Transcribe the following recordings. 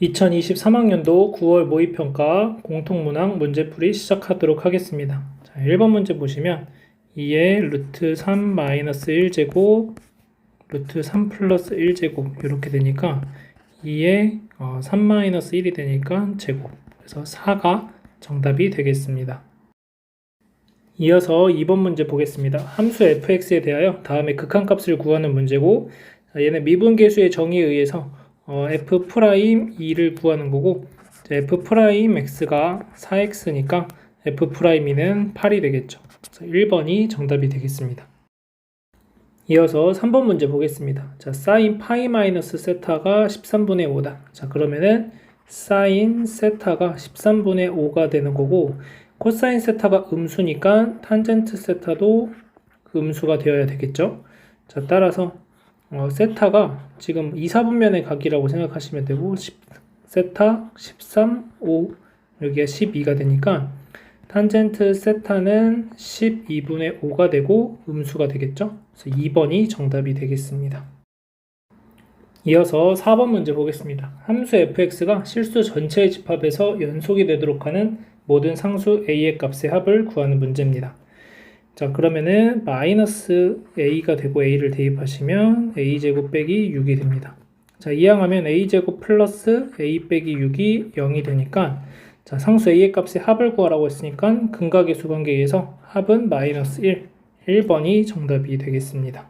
2023학년도 9월 모의평가 공통문항 문제풀이 시작하도록 하겠습니다. 자, 1번 문제 보시면 2의 루트 3 마이너스 1제곱 루트 3 플러스 1제곱 이렇게 되니까 2의 3 마이너스 1이 되니까 제곱, 그래서 4가 정답이 되겠습니다. 이어서 2번 문제 보겠습니다. 함수 fx에 대하여 다음에 극한값을 구하는 문제고, 얘는 미분계수의 정의에 의해서 f'2를 구하는 거고, f'(x가 4x니까 f'2는 8이 되겠죠. 그래서 1번이 정답이 되겠습니다. 이어서 3번 문제 보겠습니다. 자, sin 파이 마이너스 세타가 13분의 5다. 자, 그러면은 sin 세타가 13분의 5가 되는 거고, 코사인 세타가 음수니까 탄젠트 세타도 음수가 되어야 되겠죠. 자, 따라서 세타가 지금 2, 4분면의 각이라고 생각하시면 되고, 세타 13, 5, 여기가 12가 되니까 탄젠트 세타는 12분의 5가 되고 음수가 되겠죠. 그래서 2번이 정답이 되겠습니다. 이어서 4번 문제 보겠습니다. 함수 fx가 실수 전체의 집합에서 연속이 되도록 하는 모든 상수 a의 값의 합을 구하는 문제입니다. 자, 그러면은 마이너스 a가 되고 a를 대입하시면 a제곱 빼기 6이 됩니다. 자, 이항하면 a제곱 플러스 a 빼기 6이 0이 되니까, 자, 상수 a의 값의 합을 구하라고 했으니까 근각의수 관계에 의해서 합은 마이너스 1, 1번이 정답이 되겠습니다.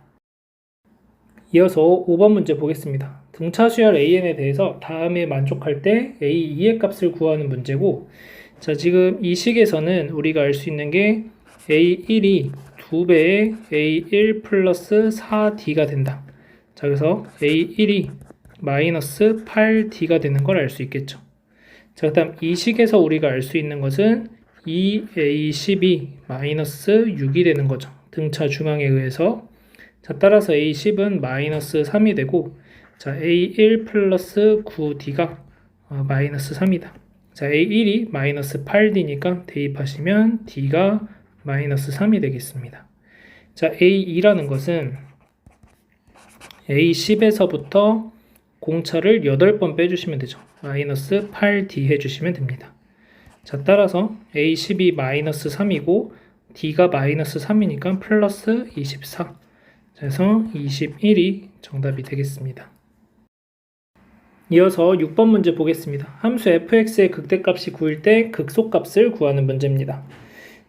이어서 5번 문제 보겠습니다. 등차수열 an에 대해서 다음에 만족할 때 a2의 값을 구하는 문제고, 자, 지금 이 식에서는 우리가 알 수 있는 게 a1이 2배의 a1 플러스 4d가 된다. 자, 그래서 a1이 마이너스 8d가 되는 걸 알 수 있겠죠. 자, 그 다음 이 식에서 우리가 알 수 있는 것은 2a10이 마이너스 6이 되는 거죠. 등차 중앙에 의해서. 자, 따라서 a10은 마이너스 3이 되고, 자, a1 플러스 9d가 마이너스 3이다. 자, a1이 마이너스 8d니까 대입하시면 d가 마이너스 3이 되겠습니다. 자, a2라는 것은 a10에서부터 공차를 8번 빼주시면 되죠. 마이너스 8d 해주시면 됩니다. 자, 따라서 a10이 마이너스 3이고 d가 마이너스 3이니까 플러스 24. 그래서 21이 정답이 되겠습니다. 이어서 6번 문제 보겠습니다. 함수 fx의 극대값이 9일 때 극소값을 구하는 문제입니다.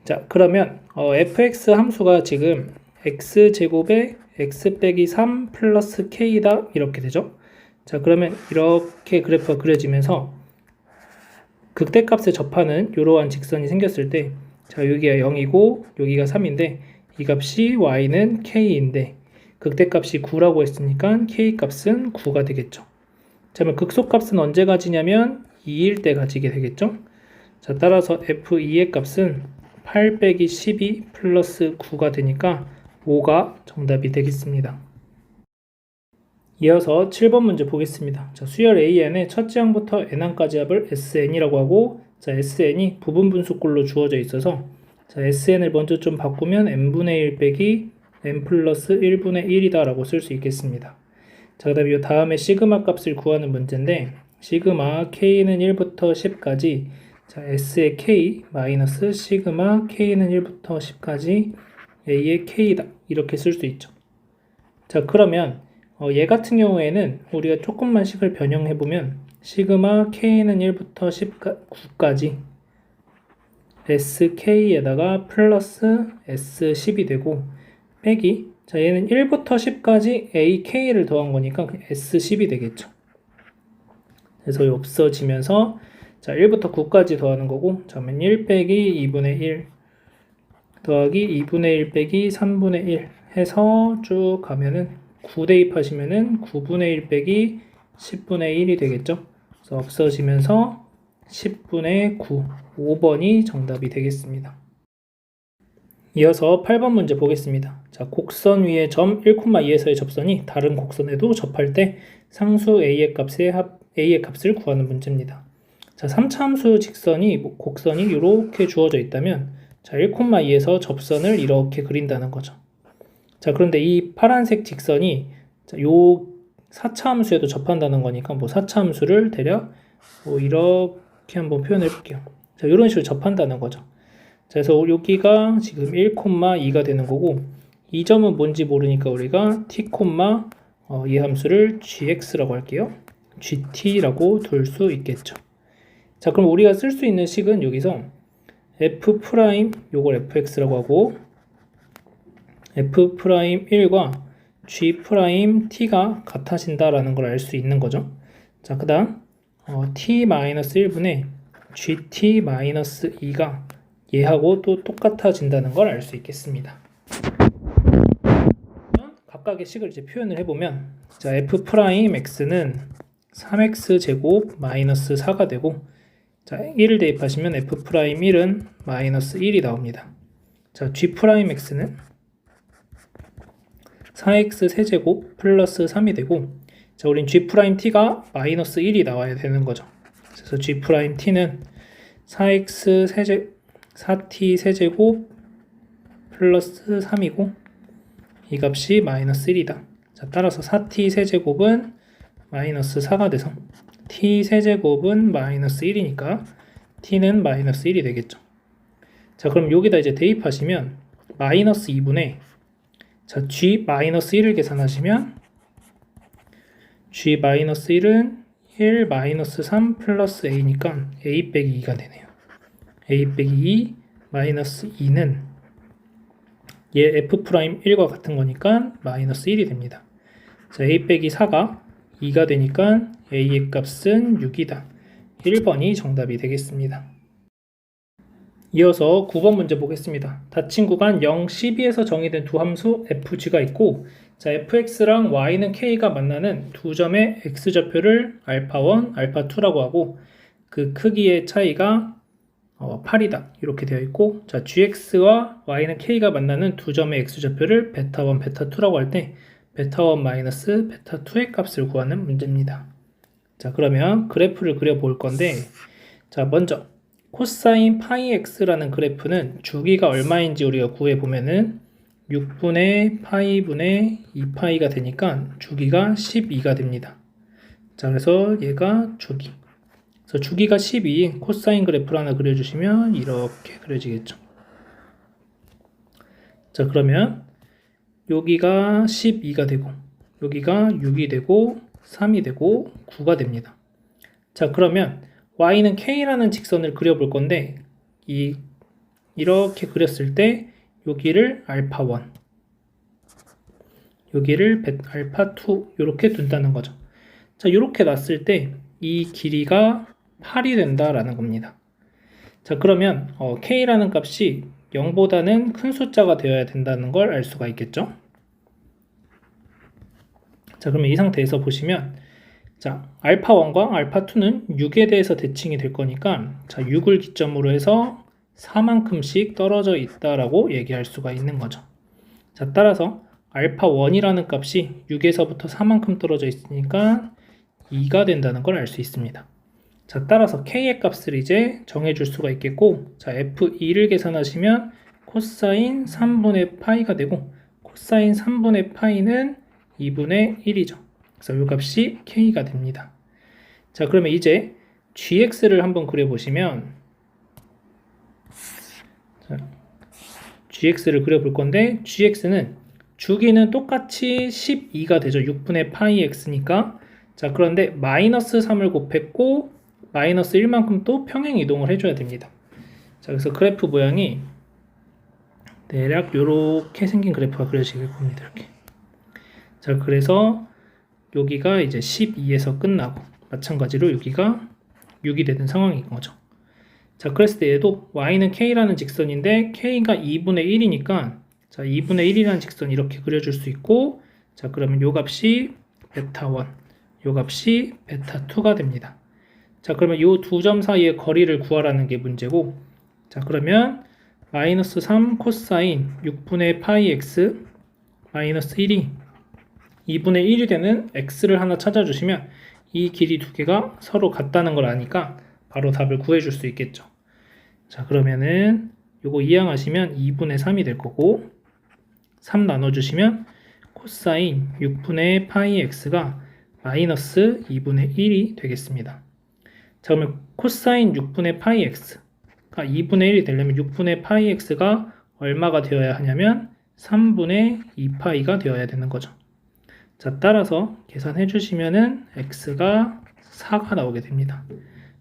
자, 그러면 fx 함수가 지금 x제곱에 x 빼기 3 플러스 k다 이렇게 되죠. 자, 그러면 이렇게 그래프가 그려지면서 극대값에 접하는 이러한 직선이 생겼을 때, 자, 여기가 0이고 여기가 3인데 이 값이 y는 k인데 극대값이 9라고 했으니까 k값은 9가 되겠죠. 자, 그러면 극소값은 언제 가지냐면 2일 때 가지게 되겠죠. 자, 따라서 f2의 값은 8 빼기 12 플러스 9가 되니까 5가 정답이 되겠습니다. 이어서 7번 문제 보겠습니다. 자, 수열 AN의 첫째 항부터 n항까지 합을 SN이라고 하고, 자, SN이 부분분수꼴로 주어져 있어서, 자, SN을 먼저 좀 바꾸면 n분의 1 빼기 n 플러스 1분의 1이다 라고 쓸 수 있겠습니다. 자, 그 다음에 이 다음에 시그마 값을 구하는 문제인데, 시그마 k는 1부터 10까지, 자, s의 k 마이너스 시그마 k는 1부터 10까지 a의 k다 이렇게 쓸 수 있죠. 자, 그러면 얘 같은 경우에는 우리가 조금만 식을 변형해보면 시그마 k는 1부터 9까지 sk에다가 플러스 s10이 되고 빼기, 자, 얘는 1부터 10까지 ak를 더한 거니까 s10이 되겠죠. 그래서 없어지면서, 자, 1부터 9까지 더하는 거고, 자, 그러면 1 빼기 2분의 1 더하기 2분의 1 빼기 3분의 1 해서 쭉 가면은 9 대입하시면은 9분의 1 빼기 10분의 1이 되겠죠. 그래서 없어지면서 10분의 9, 5번이 정답이 되겠습니다. 이어서 8번 문제 보겠습니다. 자, 곡선 위에 점 1,2에서의 접선이 다른 곡선에도 접할 때 상수 a의 값을 구하는 문제입니다. 자, 3차 함수 곡선이 이렇게 주어져 있다면, 자, 1,2에서 접선을 이렇게 그린다는 거죠. 자, 그런데 이 파란색 직선이 요 4차 함수에도 접한다는 거니까 4차 함수를 대략 이렇게 한번 표현해 볼게요. 자, 이런 식으로 접한다는 거죠. 자, 그래서 여기가 지금 1,2가 되는 거고, 이 점은 뭔지 모르니까 우리가 t, 이 함수를 gx라고 할게요. gt라고 둘 수 있겠죠. 자, 그럼 우리가 쓸 수 있는 식은 여기서 f 프라임 요걸 fx라고 하고 f 프라임 1과 g 프라임 t가 같아진다라는 걸 알 수 있는 거죠. 자, 그다음 t-1분의 gt-2가 얘하고 또 똑같아진다는 걸 알 수 있겠습니다. 각각의 식을 이제 표현을 해보면, 자, f 프라임 x는 3x 제곱 마이너스 4가 되고, 자, 1을 대입하시면 f 프라임 1은 마이너스 1이 나옵니다. 자, g 프라임 x는 4x 세제곱 플러스 3이 되고, 자, 우린 g 프라임 t가 마이너스 1이 나와야 되는 거죠. 그래서 g 프라임 t는 4t 세제곱 플러스 3이고, 이 값이 마이너스 1이다. 자, 따라서 4t 세제곱은 마이너스 4가 돼서 t 세제곱은 마이너스 1이니까 t는 마이너스 1이 되겠죠. 자, 그럼 여기다 이제 대입하시면 마이너스 2분의, 자, g 마이너스 1을 계산하시면 g 마이너스 1은 1 마이너스 3 플러스 a니까 a 빼기 2가 되네요. a 빼기 2 마이너스 2는 얘 f 프라임 1과 같은 거니까 마이너스 1이 됩니다. 자, a 빼기 4가 2가 되니까 a의 값은 6이다. 1번이 정답이 되겠습니다. 이어서 9번 문제 보겠습니다. 닫힌 구간 0, 12에서 정의된 두 함수 fg가 있고, 자, fx랑 y는 k가 만나는 두 점의 x좌표를 α1, α2라고 하고, 그 크기의 차이가 8이다 이렇게 되어 있고, 자, gx와 y는 k가 만나는 두 점의 x좌표를 베타1, 베타2라고 할 때 베타1 마이너스 베타2의 값을 구하는 문제입니다. 자, 그러면 그래프를 그려볼 건데, 자, 먼저 코사인 파이 x라는 그래프는 주기가 얼마인지 우리가 구해보면은 6분의 파이분의 2파이가 되니까 주기가 12가 됩니다. 자, 그래서 얘가 주기. 그래서 주기가 12인 코사인 그래프를 하나 그려주시면 이렇게 그려지겠죠. 자, 그러면 여기가 12가 되고, 여기가 6이 되고, 3이 되고, 9가 됩니다. 자, 그러면 y는 k라는 직선을 그려볼 건데, 이렇게 그렸을 때 여기를 α1, 여기를 α2 이렇게 둔다는 거죠. 자, 이렇게 놨을 때 이 길이가 8이 된다라는 겁니다. 자, 그러면 k라는 값이 0보다는 큰 숫자가 되어야 된다는 걸 알 수가 있겠죠. 자, 그러면 이 상태에서 보시면, 자, α1과 α2는 6에 대해서 대칭이 될 거니까, 자, 6을 기점으로 해서 4만큼씩 떨어져 있다라고 얘기할 수가 있는 거죠. 자, 따라서 α1이라는 값이 6에서부터 4만큼 떨어져 있으니까 2가 된다는 걸 알 수 있습니다. 자, 따라서 k의 값을 이제 정해줄 수가 있겠고, 자, f2를 계산하시면 코사인 3분의 파이가 되고, 코사인 3분의 파이는 2분의 1이죠. 그래서 이 값이 k가 됩니다. 자, 그러면 이제 gx를 한번 그려보시면, 자, gx를 그려볼 건데, gx는 주기는 똑같이 12가 되죠. 6분의 파이 x니까. 자, 그런데 마이너스 3을 곱했고 마이너스 1만큼 또 평행 이동을 해줘야 됩니다. 자, 그래서 그래프 모양이 대략 이렇게 생긴 그래프가 그려지길 겁니다. 이렇게. 자, 그래서 여기가 이제 12에서 끝나고, 마찬가지로 여기가 6이 되는 상황인 거죠. 자, 그랬을 때 얘도 y는 k라는 직선인데 k가 2분의 1이니까, 자, 2분의 1이라는 직선 이렇게 그려줄 수 있고, 자, 그러면 요 값이 베타1, 요 값이 베타2가 됩니다. 자, 그러면 요 두 점 사이의 거리를 구하라는 게 문제고, 자, 그러면 마이너스 3 코사인 6분의 파이 x 마이너스 1이 2분의 1이 되는 x를 하나 찾아주시면 이 길이 두 개가 서로 같다는 걸 아니까 바로 답을 구해줄 수 있겠죠. 자, 그러면은 요거 이항하시면 2분의 3이 될 거고, 3 나눠주시면 코사인 6분의 파이 x가 마이너스 2분의 1이 되겠습니다. 자, 그러면 코사인 6분의 파이 x가 2분의 1이 되려면 6분의 파이 x가 얼마가 되어야 하냐면 3분의 2파이가 되어야 되는 거죠. 자, 따라서 계산해 주시면은 x가 4가 나오게 됩니다.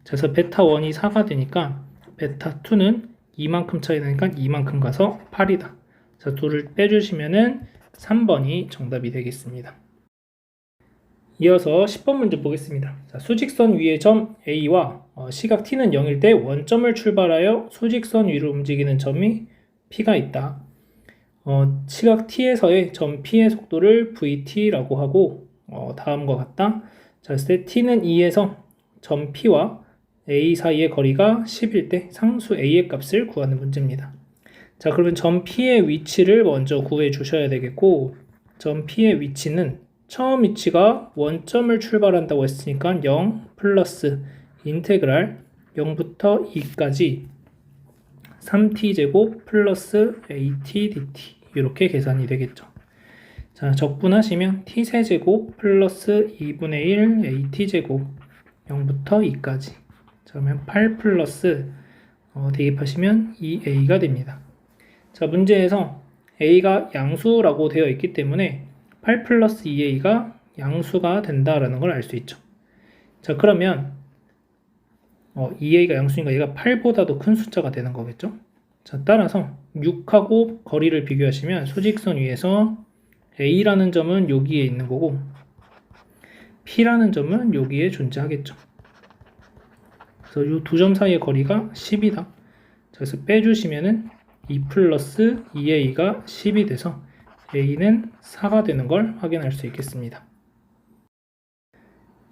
자, 그래서 베타 1이 4가 되니까 베타 2는 이만큼 차이 나니까 이만큼 가서 8이다. 자, 2를 빼주시면은 3번이 정답이 되겠습니다. 이어서 10번 문제 보겠습니다. 자, 수직선 위의 점 A와 시각 T는 0일 때 원점을 출발하여 수직선 위로 움직이는 점이 P가 있다. 시각 T에서의 점 P의 속도를 VT라고 하고 다음과 같다. 자, 그랬을 때 T는 2에서 점 P와 A 사이의 거리가 10일 때 상수 A의 값을 구하는 문제입니다. 자, 그러면 점 P의 위치를 먼저 구해 주셔야 되겠고, 점 P의 위치는 처음 위치가 원점을 출발한다고 했으니까 0 플러스 인테그랄 0부터 2까지 3t제곱 플러스 at dt 이렇게 계산이 되겠죠. 자, 적분하시면 t세제곱 플러스 2분의 1 at제곱 0부터 2까지 자, 그러면 8 플러스 대입하시면 2a가 됩니다. 자, 문제에서 a가 양수라고 되어 있기 때문에 8 플러스 2a가 양수가 된다라는 걸 알 수 있죠. 자, 그러면 2a가 양수니까 얘가 8보다도 큰 숫자가 되는 거겠죠. 자, 따라서 6하고 거리를 비교하시면 수직선 위에서 a라는 점은 여기에 있는 거고 p라는 점은 여기에 존재하겠죠. 그래서 이 두 점 사이의 거리가 10이다. 자, 그래서 빼주시면은 2 플러스 2a가 10이 돼서 a는 4가 되는 걸 확인할 수 있겠습니다.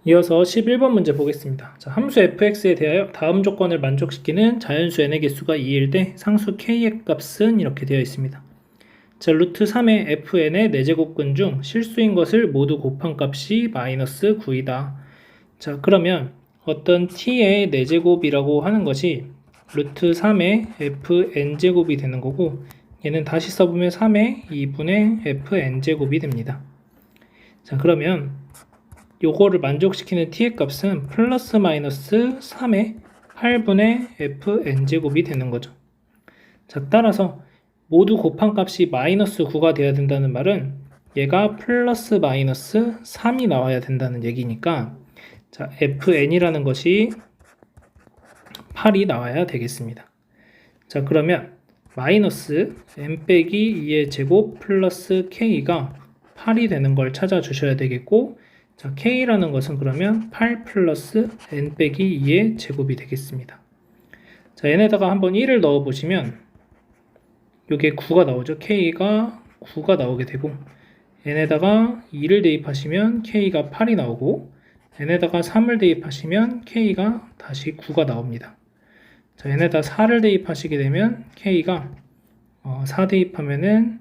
이어서 11번 문제 보겠습니다. 자, 함수 fx에 대하여 다음 조건을 만족시키는 자연수 n의 개수가 2일 때 상수 k의 값은 이렇게 되어 있습니다. 자, 루트 3의 fn의 4제곱근 중 실수인 것을 모두 곱한 값이 마이너스 9이다. 자, 그러면 어떤 t의 4제곱이라고 하는 것이 루트 3의 fn제곱이 되는 거고 얘는 다시 써보면 3의 2분의 fn제곱이 됩니다. 자, 그러면 요거를 만족시키는 t의 값은 플러스 마이너스 3의 8분의 fn제곱이 되는 거죠. 자, 따라서 모두 곱한 값이 마이너스 9가 되어야 된다는 말은 얘가 플러스 마이너스 3이 나와야 된다는 얘기니까 자, fn이라는 것이 8이 나와야 되겠습니다. 자, 그러면 마이너스 n 빼기 2의 제곱 플러스 k가 8이 되는 걸 찾아주셔야 되겠고 자, k라는 것은 그러면 8 플러스 n 빼기 2의 제곱이 되겠습니다. 자, n에다가 한번 1을 넣어보시면 요게 9가 나오죠. k가 9가 나오게 되고 n에다가 2를 대입하시면 k가 8이 나오고 n에다가 3을 대입하시면 k가 다시 9가 나옵니다. 자, n에다 4를 대입하시게 되면 k가 4 대입하면은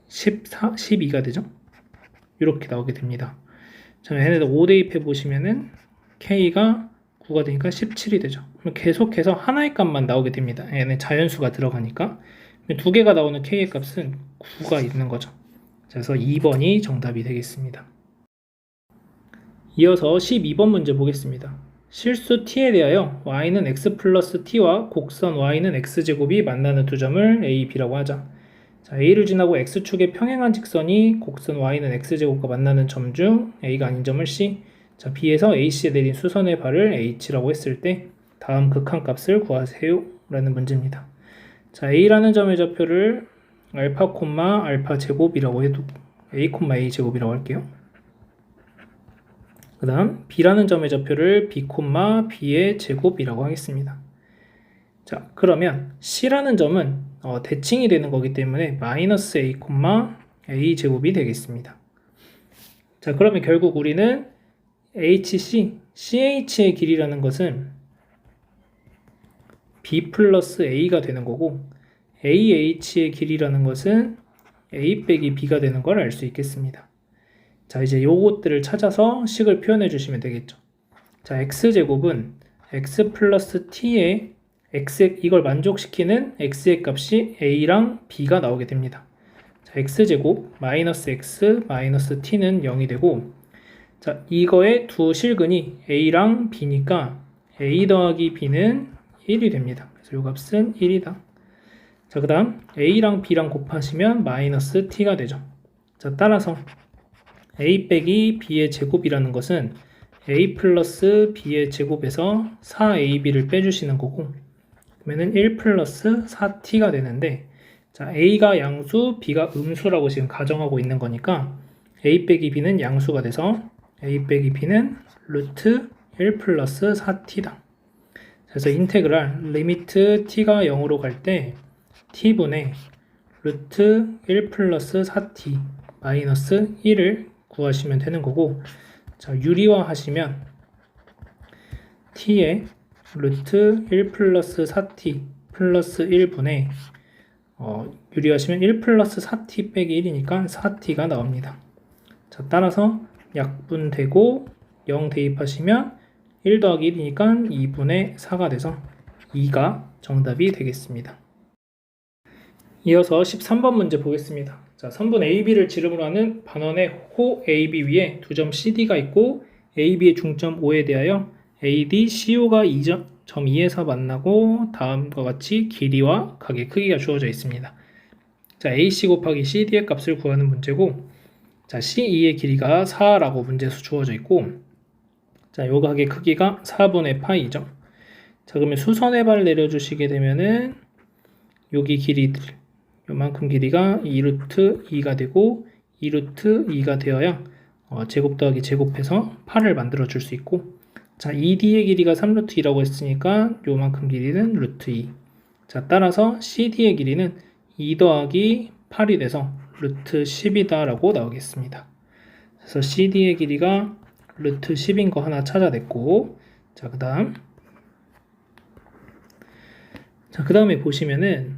12가 되죠. 이렇게 나오게 됩니다. 자, n에다 5 대입해 보시면은 k가 9가 되니까 17이 되죠. 그럼 계속해서 하나의 값만 나오게 됩니다. 얘는 자연수가 들어가니까. 두 개가 나오는 k의 값은 9가 있는 거죠. 그래서 2번이 정답이 되겠습니다. 이어서 12번 문제 보겠습니다. 실수 t에 대하여 y는 x 플러스 t와 곡선 y는 x제곱이 만나는 두 점을 a, b라고 하자. 자, a를 지나고 x축에 평행한 직선이 곡선 y는 x제곱과 만나는 점 중 a가 아닌 점을 c, 자, b에서 ac에 내린 수선의 발을 h라고 했을 때 다음 극한값을 구하세요 라는 문제입니다. 자, a라는 점의 좌표를 알파 콤마 알파 제곱이라고 해도 a 콤마 a 제곱이라고 할게요. 그 다음 b라는 점의 좌표를 b 콤마 b의 제곱이라고 하겠습니다. 자, 그러면 c라는 점은 대칭이 되는 거기 때문에 마이너스 a 콤마 a 제곱이 되겠습니다. 자, 그러면 결국 우리는 hc, ch의 길이라는 것은 b 플러스 a가 되는 거고 ah의 길이라는 것은 a 빼기 b가 되는 걸 알 수 있겠습니다. 자, 이제 요것들을 찾아서 식을 표현해 주시면 되겠죠. 자, x제곱은 x 플러스 t의 x, 이걸 만족시키는 x의 값이 a랑 b가 나오게 됩니다. 자, x제곱 마이너스 x 마이너스 t는 0이 되고 자, 이거의 두 실근이 A랑 B니까 A 더하기 B는 1이 됩니다. 그래서 이 값은 1이다. 자, 그 다음 A랑 B랑 곱하시면 마이너스 T가 되죠. 자, 따라서 A 빼기 B의 제곱이라는 것은 A 플러스 B의 제곱에서 4AB를 빼주시는 거고, 그러면은 1 플러스 4T가 되는데, 자, A가 양수, B가 음수라고 지금 가정하고 있는 거니까 A 빼기 B는 양수가 돼서 A 빼기 B는 루트 1 플러스 4T다. 그래서 인테그랄 리미트 T가 0으로 갈 때 T분의 루트 1 플러스 4T 마이너스 1을 구하시면 되는 거고, 자, 유리화 하시면 T의 루트 1 플러스 4T 플러스 1분의 유리하시면 1 플러스 4T 빼기 1이니까 4T가 나옵니다. 자, 따라서 약분되고 0 대입하시면 1 더하기 1이니까 2분의 4가 돼서 2가 정답이 되겠습니다. 이어서 13번 문제 보겠습니다. 자, 선분 AB를 지름으로 하는 반원의 호 AB 위에 두 점 CD가 있고 AB의 중점 O에 대하여 AD, CO가 2.2에서 만나고 다음과 같이 길이와 각의 크기가 주어져 있습니다. 자, AC 곱하기 CD의 값을 구하는 문제고, 자, CE의 길이가 4라고 문제에서 주어져 있고, 자, 요 각의 크기가 4분의 파이죠. 자, 그러면 수선의 발을 내려주시게 되면은 여기 길이들, 요만큼 길이가 2루트 2가 되고 2루트 2가 되어야 제곱 더하기 제곱해서 8을 만들어 줄 수 있고, 자, ED의 길이가 3루트 2라고 했으니까 요만큼 길이는 루트 2. 자, 따라서 CD의 길이는 2 더하기 8이 돼서 루트 10이다 라고 나오겠습니다. 그래서 CD의 길이가 루트 10인 거 하나 찾아냈고, 자, 그 다음에 보시면은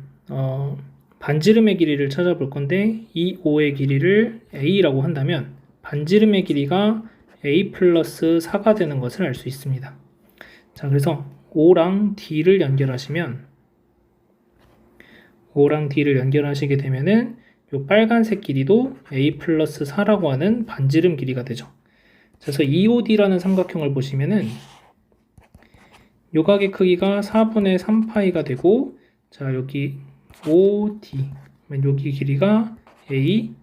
반지름의 길이를 찾아볼 건데, 이 O의 길이를 A라고 한다면 반지름의 길이가 A 플러스 4가 되는 것을 알 수 있습니다. 자, 그래서 O랑 D를 연결하시면, O랑 D를 연결하시게 되면은 요 빨간색 길이도 A 플러스 4라고 하는 반지름 길이가 되죠. 그래서 EOD라는 삼각형을 보시면은 요 각의 크기가 4분의 3파이가 되고, 자, 여기 OD, 여기 길이가 A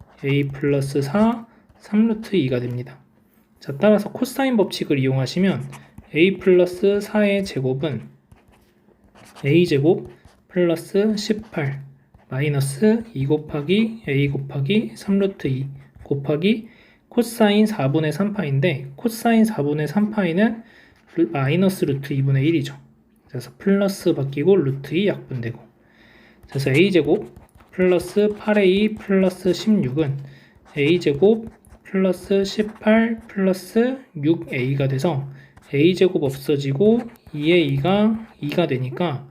플러스 4, 3루트 2가 됩니다. 자, 따라서 코사인 법칙을 이용하시면 A 플러스 4의 제곱은 A제곱 플러스 18 마이너스 2 곱하기 A 곱하기 3루트 2 곱하기 코사인 4분의 3파인데, 코사인 4분의 3파이는 마이너스 루트 2분의 1이죠. 그래서 플러스 바뀌고 루트 2 약분되고, 그래서 A제곱 플러스 8A 플러스 16은 A제곱 플러스 18 플러스 6A가 돼서 A제곱 없어지고 2의 2가 2가 되니까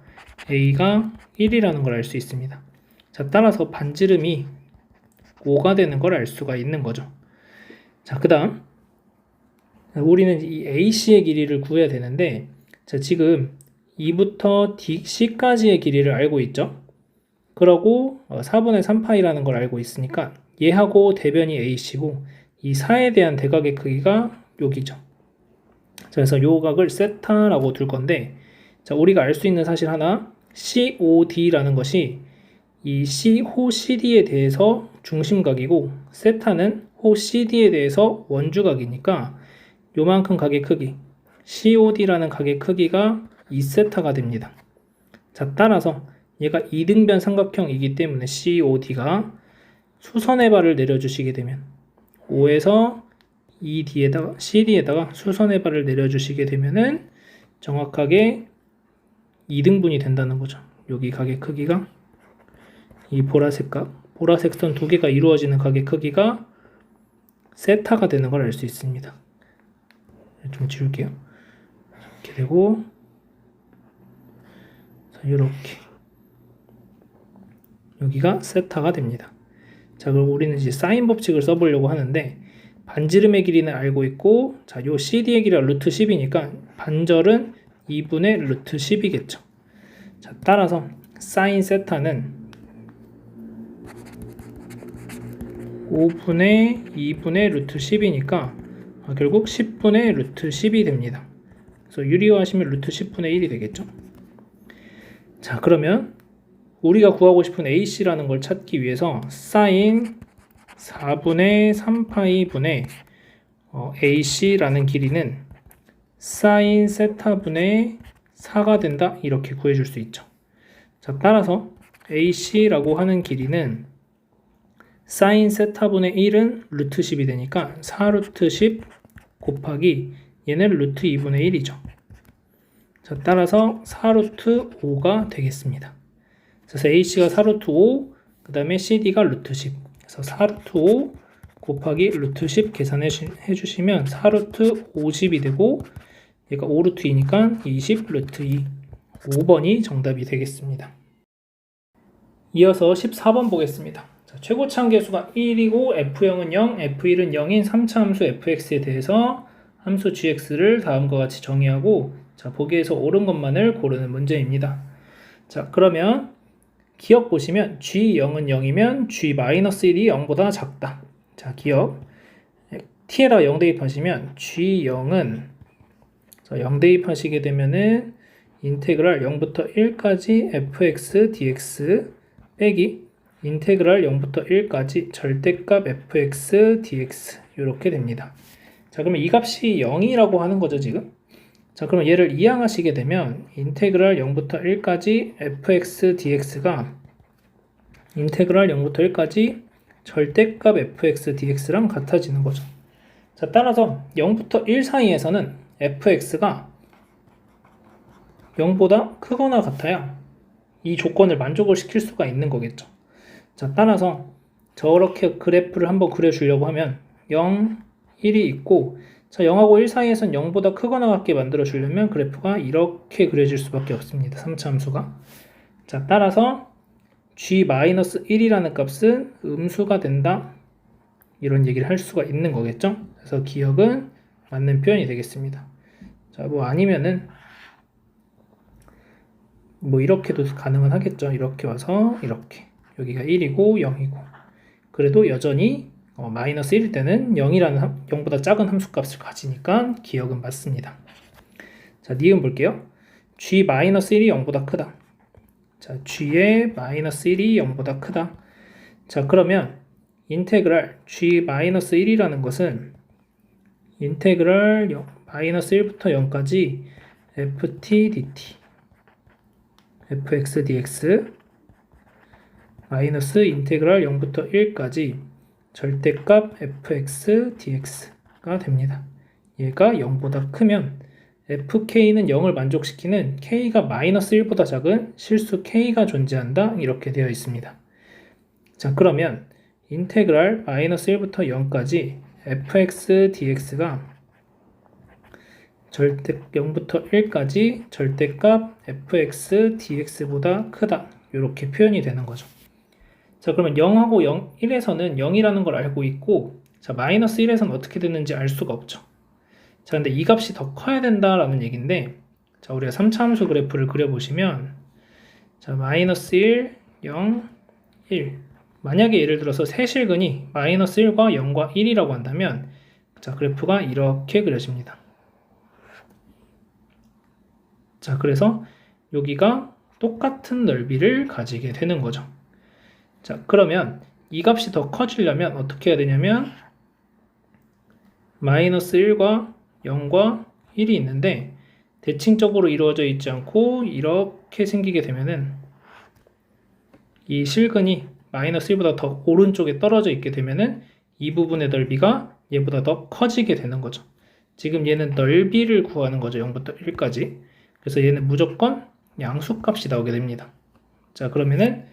A가 1이라는 걸 알 수 있습니다. 자, 따라서 반지름이 5가 되는 걸 알 수가 있는 거죠. 자, 그 다음 우리는 이 AC의 길이를 구해야 되는데, 자, 지금 2부터 C까지의 길이를 알고 있죠. 그러고 4분의 3파이라는 걸 알고 있으니까 얘하고 대변이 AC고 이 4에 대한 대각의 크기가 여기죠. 그래서 요 각을 세타라고 둘 건데, 자, 우리가 알 수 있는 사실 하나, COD라는 것이 이 호 CD에 대해서 중심각이고, 세타는 호 CD에 대해서 원주각이니까 요만큼 각의 크기, COD라는 각의 크기가 2세타가 됩니다. 자, 따라서 얘가 이등변 삼각형이기 때문에 COD가 수선의 발을 내려주시게 되면 5에서 CD에다가 수선의 발을 내려주시게 되면은 정확하게 2등분이 된다는 거죠. 여기 각의 크기가 이 보라색 각, 보라색 선 두 개가 이루어지는 각의 크기가 세타가 되는 걸 알 수 있습니다. 좀 지울게요. 이렇게 되고, 자, 이렇게 여기가 세타가 됩니다. 자, 그럼 우리는 이제 사인 법칙을 써보려고 하는데, 반지름의 길이는 알고 있고, 자, 요 CD의 길이가 루트 10이니까 반절은 2분의 루트 10이겠죠. 자, 따라서 사인 세타는 5분의 2분의 루트 10이니까 결국 10분의 루트 10이 됩니다. 그래서 유리화하시면 루트 10분의 1이 되겠죠. 자, 그러면 우리가 구하고 싶은 AC라는 걸 찾기 위해서 사인 4분의 3파이 분의 AC라는 길이는 사인 세타분의 4가 된다, 이렇게 구해줄 수 있죠. 자, 따라서 AC라고 하는 길이는 사인 세타분의 1은 루트 10이 되니까 4루트 10 곱하기 얘는 루트 2분의 1이죠. 자, 따라서 4루트 5가 되겠습니다. 그래서 AC가 4루트 5, 그 다음에 CD가 루트 10. 그래서 4루트 5 곱하기 루트 10 계산해 주시면 4루트 50이 되고, 얘가 5루트 2니까 20 루트 2. 5번이 정답이 되겠습니다. 이어서 14번 보겠습니다. 자, 최고차 함계수가 1이고 F0은 0, F1은 0인 3차 함수 fx에 대해서 함수 gx를 다음과 같이 정의하고, 자, 보기에서 옳은 것만을 고르는 문제입니다. 자, 그러면 기억 보시면 g0은 0이면 g-1이 0보다 작다. 자, 기억 t에다 0 대입하시면 g0은 0 대입하시게 되면은 인테그랄 0부터 1까지 fx dx 빼기 인테그랄 0부터 1까지 절대값 fx dx 이렇게 됩니다. 자, 그러면 이 값이 0이라고 하는 거죠, 지금. 자, 그럼 얘를 이항하시게 되면 인테그랄 0부터 1까지 fx dx가 인테그랄 0부터 1까지 절대값 fx dx랑 같아지는 거죠. 자, 따라서 0부터 1 사이에서는 fx가 0보다 크거나 같아야 이 조건을 만족을 시킬 수가 있는 거겠죠. 자, 따라서 저렇게 그래프를 한번 그려주려고 하면 0, 1이 있고, 자, 0하고 1 사이에선 0보다 크거나 같게 만들어 주려면 그래프가 이렇게 그려질 수밖에 없습니다. 3차 함수가. 자, 따라서 g-1이라는 값은 음수가 된다, 이런 얘기를 할 수가 있는 거겠죠. 그래서 기억은 맞는 표현이 되겠습니다. 자, 뭐 아니면은 뭐 이렇게도 가능은 하겠죠. 이렇게 와서 이렇게 여기가 1이고 0이고, 그래도 여전히 마이너스 1일 때는 0보다 작은 함수값을 가지니까 기억은 맞습니다. 자, 니은 볼게요. g-1이 0보다 크다. 자, g의 마이너스 1이 0보다 크다. 자, 그러면 인테그랄 g-1이라는 것은 인테그랄 마이너스 1부터 0까지 ft dt fx dx 마이너스 인테그랄 0부터 1까지 절대값 fx dx가 됩니다. 얘가 0보다 크면 fk는 0을 만족시키는 k가 마이너스 1보다 작은 실수 k가 존재한다, 이렇게 되어 있습니다. 자, 그러면 인테그랄 마이너스 1부터 0까지 fx dx가 0부터 1까지 절대값 fx dx보다 크다, 이렇게 표현이 되는 거죠. 자, 그러면 0하고 1에서는 0이라는 걸 알고 있고, 자, 마이너스 1에서는 어떻게 되는지 알 수가 없죠. 자, 근데 이 값이 더 커야 된다라는 얘기인데, 자, 우리가 3차 함수 그래프를 그려보시면, 자, 마이너스 1, 0, 1. 만약에 예를 들어서 세실근이 마이너스 1과 0과 1이라고 한다면, 자, 그래프가 이렇게 그려집니다. 자, 그래서 여기가 똑같은 넓이를 가지게 되는 거죠. 자, 그러면 이 값이 더 커지려면 어떻게 해야 되냐면 마이너스 1과 0과 1이 있는데 대칭적으로 이루어져 있지 않고 이렇게 생기게 되면은 이 실근이 마이너스 1보다 더 오른쪽에 떨어져 있게 되면은 이 부분의 넓이가 얘보다 더 커지게 되는 거죠. 지금 얘는 넓이를 구하는 거죠. 0부터 1까지. 그래서 얘는 무조건 양수값이 나오게 됩니다. 자, 그러면은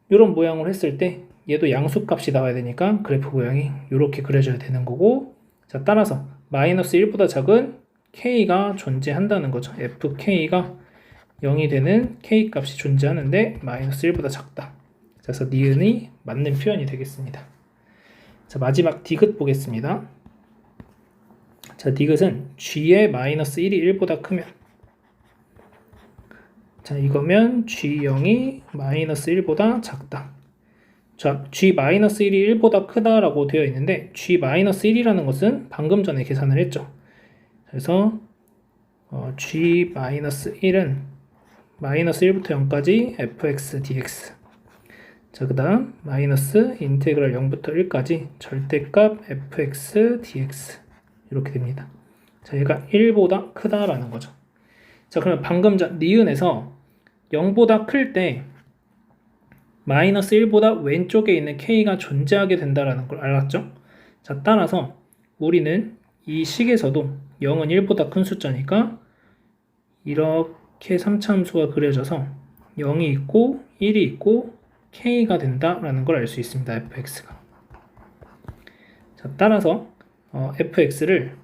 이런 모양을 했을 때 얘도 양수값이 나와야 되니까 그래프 모양이 이렇게 그려져야 되는 거고, 자, 따라서 마이너스 1보다 작은 k가 존재한다는 거죠. fk가 0이 되는 k값이 존재하는데 마이너스 1보다 작다. 그래서 니은이 맞는 표현이 되겠습니다. 자, 마지막 디귿 보겠습니다. 자, 디귿은 g의 마이너스 1이 1보다 크면, 자, 이거면 g0이 마이너스 1보다 작다. 자, g-1이 1보다 크다라고 되어 있는데 g-1이라는 것은 방금 전에 계산을 했죠. 그래서 g-1은 마이너스 1부터 0까지 fx dx. 자, 그 다음 마이너스 인테그랄 0부터 1까지 절대값 fx dx 이렇게 됩니다. 자, 얘가 1보다 크다라는 거죠. 자, 그러면 방금 전 니은에서 0보다 클 때 마이너스 1보다 왼쪽에 있는 k가 존재하게 된다라는 걸 알았죠? 자, 따라서 우리는 이 식에서도 0은 1보다 큰 숫자니까 이렇게 3차 함수가 그려져서 0이 있고 1이 있고 k가 된다라는 걸 알 수 있습니다. fx가. 자, 따라서 fx를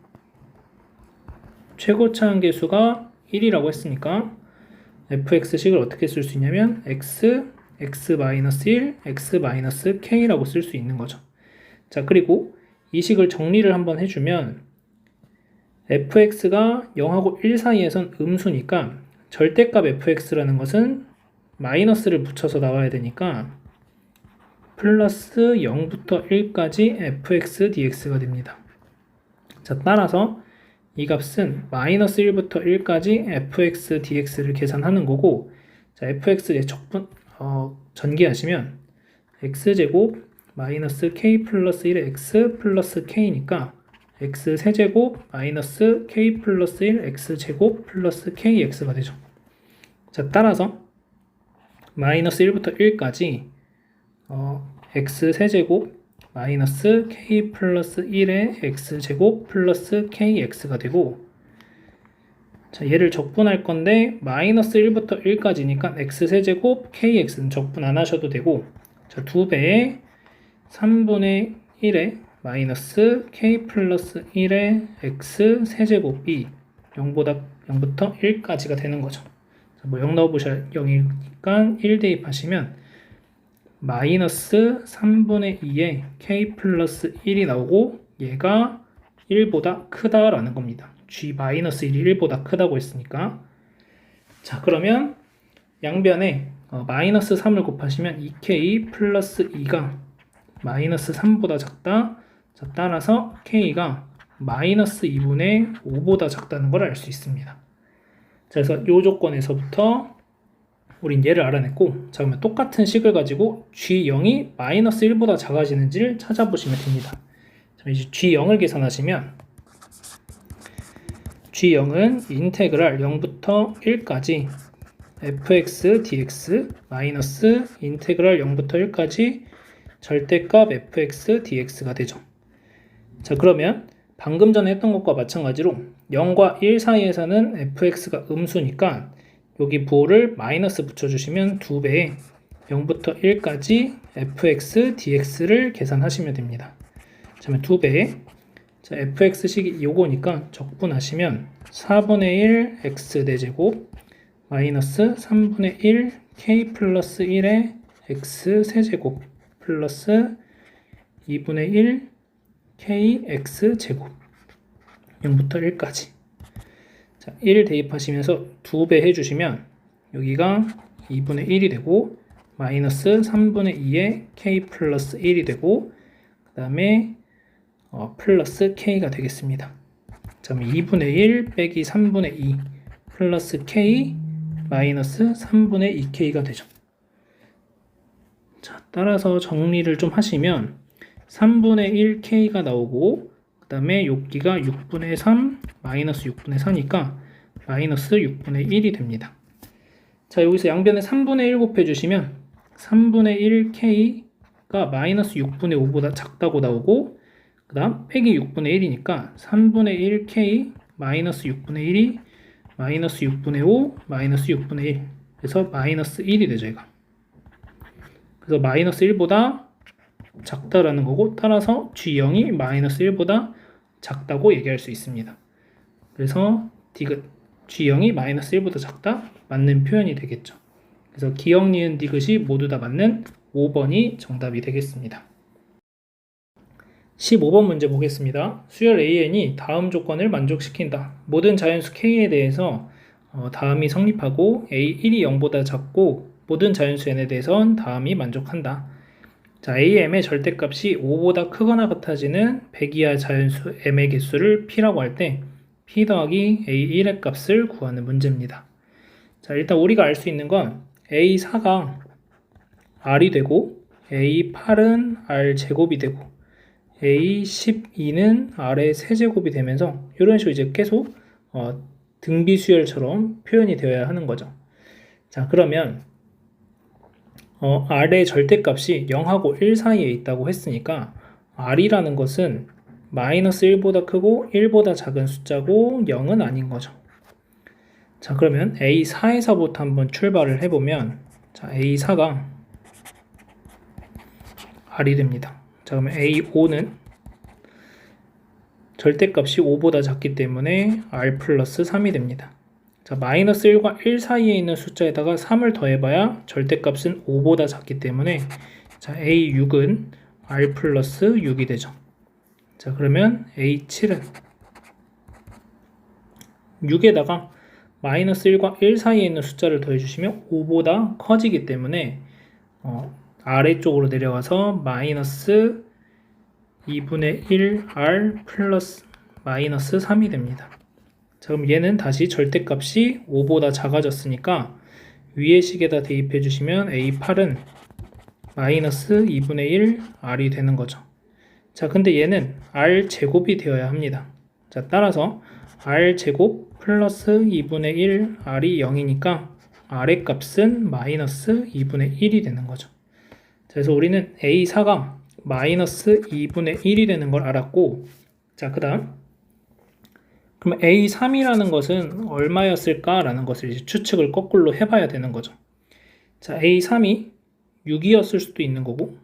최고차 한계수가 1이라고 했으니까 fx식을 어떻게 쓸 수 있냐면 x-1, x-k라고 쓸 수 있는 거죠. 자, 그리고 이 식을 정리를 한번 해주면 fx가 0하고 1 사이에선 음수니까 절대값 fx라는 것은 마이너스를 붙여서 나와야 되니까 플러스 0부터 1까지 fx dx가 됩니다. 자, 따라서 이 값은 마이너스 1부터 1까지 fx dx를 계산하는 거고, 자, fx의 전개하시면 x제곱 마이너스 k 플러스 1의 x 플러스 k니까 x 세제곱 마이너스 k 플러스 1 x제곱 플러스 kx가 되죠. 자, 따라서 마이너스 1부터 1까지 x 세제곱 마이너스 k 플러스 1의 x제곱 플러스 kx가 되고, 자, 얘를 적분할 건데 마이너스 1부터 1까지니까 x세제곱 kx는 적분 안 하셔도 되고, 자, 2배에 3분의 1의 마이너스 k 플러스 1의 x세제곱이 0부터 1까지가 되는 거죠. 자, 뭐 0 넣어보셔야 0이니까 1 대입하시면 마이너스 3분의 2의 k 플러스 1이 나오고 얘가 1보다 크다라는 겁니다. g-1이 1보다 크다고 했으니까. 자, 그러면 양변에 마이너스 3을 곱하시면 2k 플러스 2가 마이너스 3보다 작다. 자, 따라서 k가 마이너스 2분의 5보다 작다는 걸 알 수 있습니다. 자, 그래서 이 조건에서부터 우린 얘를 알아냈고, 자, 그러면 똑같은 식을 가지고 g0이 마이너스 1보다 작아지는지를 찾아보시면 됩니다. 자, 이제 g0을 계산하시면 g0은 인테그랄 0부터 1까지 fx dx 마이너스 인테그랄 0부터 1까지 절대값 fx dx가 되죠. 자, 그러면 방금 전에 했던 것과 마찬가지로 0과 1 사이에서는 fx가 음수니까 여기 부호를 마이너스 붙여주시면 2배에 0부터 1까지 fx dx를 계산하시면 됩니다. 자, 그러면 2배에 자, fx식이 요거니까 적분하시면 4분의 1 x 대제곱 마이너스 3분의 1 k 플러스 1의 x 세제곱 플러스 2분의 1 k x 제곱 0부터 1까지. 자, 1 대입하시면서 2배 해주시면 여기가 2분의 1이 되고 마이너스 3분의 2의 k 플러스 1이 되고 그 다음에 플러스 k가 되겠습니다. 자, 그럼 2분의 1 빼기 3분의 2 플러스 k 마이너스 3분의 2k가 되죠. 자, 따라서 정리를 좀 하시면 3분의 1k가 나오고 그 다음에 여기가 6분의 3 마이너스 6분의 4니까 마이너스 6분의 1이 됩니다. 자, 여기서 양변에 3분의 1 곱해주시면 3분의 1k가 마이너스 6분의 5보다 작다고 나오고 그 다음 빼기 6분의 1이니까 3분의 1k 마이너스 6분의 1이 마이너스 6분의 5 마이너스 6분의 1 그래서 마이너스 1이 되죠. 얘가. 그래서 마이너스 1보다 작다라는 거고 따라서 g0이 마이너스 1보다 작다고 얘기할 수 있습니다. 그래서 디귿 g0이 마이너스 1보다 작다 맞는 표현이 되겠죠. 그래서 기역, 니은, 디귿이 모두 다 맞는 5번이 정답이 되겠습니다. 15번 문제 보겠습니다. 수열 AN이 다음 조건을 만족시킨다. 모든 자연수 K에 대해서 다음이 성립하고 A1이 0보다 작고 모든 자연수 N에 대해선 다음이 만족한다. 자, AM의 절대값이 5보다 크거나 같아지는 100 이하 자연수 M의 개수를 P라고 할 때 P 더하기 A1의 값을 구하는 문제입니다. 자, 일단 우리가 알 수 있는 건 A4가 R이 되고 A8은 R 제곱이 되고 A12는 R의 세제곱이 되면서 이런 식으로 이제 계속 등비수열처럼 표현이 되어야 하는 거죠. 자, 그러면 R의 절대값이 0하고 1 사이에 있다고 했으니까 R이라는 것은 마이너스 1보다 크고 1보다 작은 숫자고 0은 아닌 거죠. 자, 그러면 A4에서부터 한번 출발을 해보면 자, A4가 R이 됩니다. 자, 그러면 A5는 절대값이 5보다 작기 때문에 R 플러스 3이 됩니다. 자, 마이너스 1과 1 사이에 있는 숫자에다가 3을 더해봐야 절대값은 5보다 작기 때문에 자, A6은 R 플러스 6이 되죠. 자, 그러면 A7은 6에다가 마이너스 1과 1 사이에 있는 숫자를 더해주시면 5보다 커지기 때문에 아래쪽으로 내려가서 마이너스 2분의 1 R 플러스 마이너스 3이 됩니다. 자, 그럼 얘는 다시 절대값이 5보다 작아졌으니까 위의 식에다 대입해 주시면 A8은 마이너스 2분의 1 R이 되는 거죠. 자, 근데 얘는 R 제곱이 되어야 합니다. 자, 따라서 R 제곱 플러스 2분의 1 R이 0이니까 R의 값은 마이너스 2분의 1이 되는 거죠. 자, 그래서 우리는 A4가 마이너스 2분의 1이 되는 걸 알았고, 자, 그 다음 그럼 A3이라는 것은 얼마였을까라는 것을 이제 추측을 거꾸로 해봐야 되는 거죠. 자, A3이 6이었을 수도 있는 거고,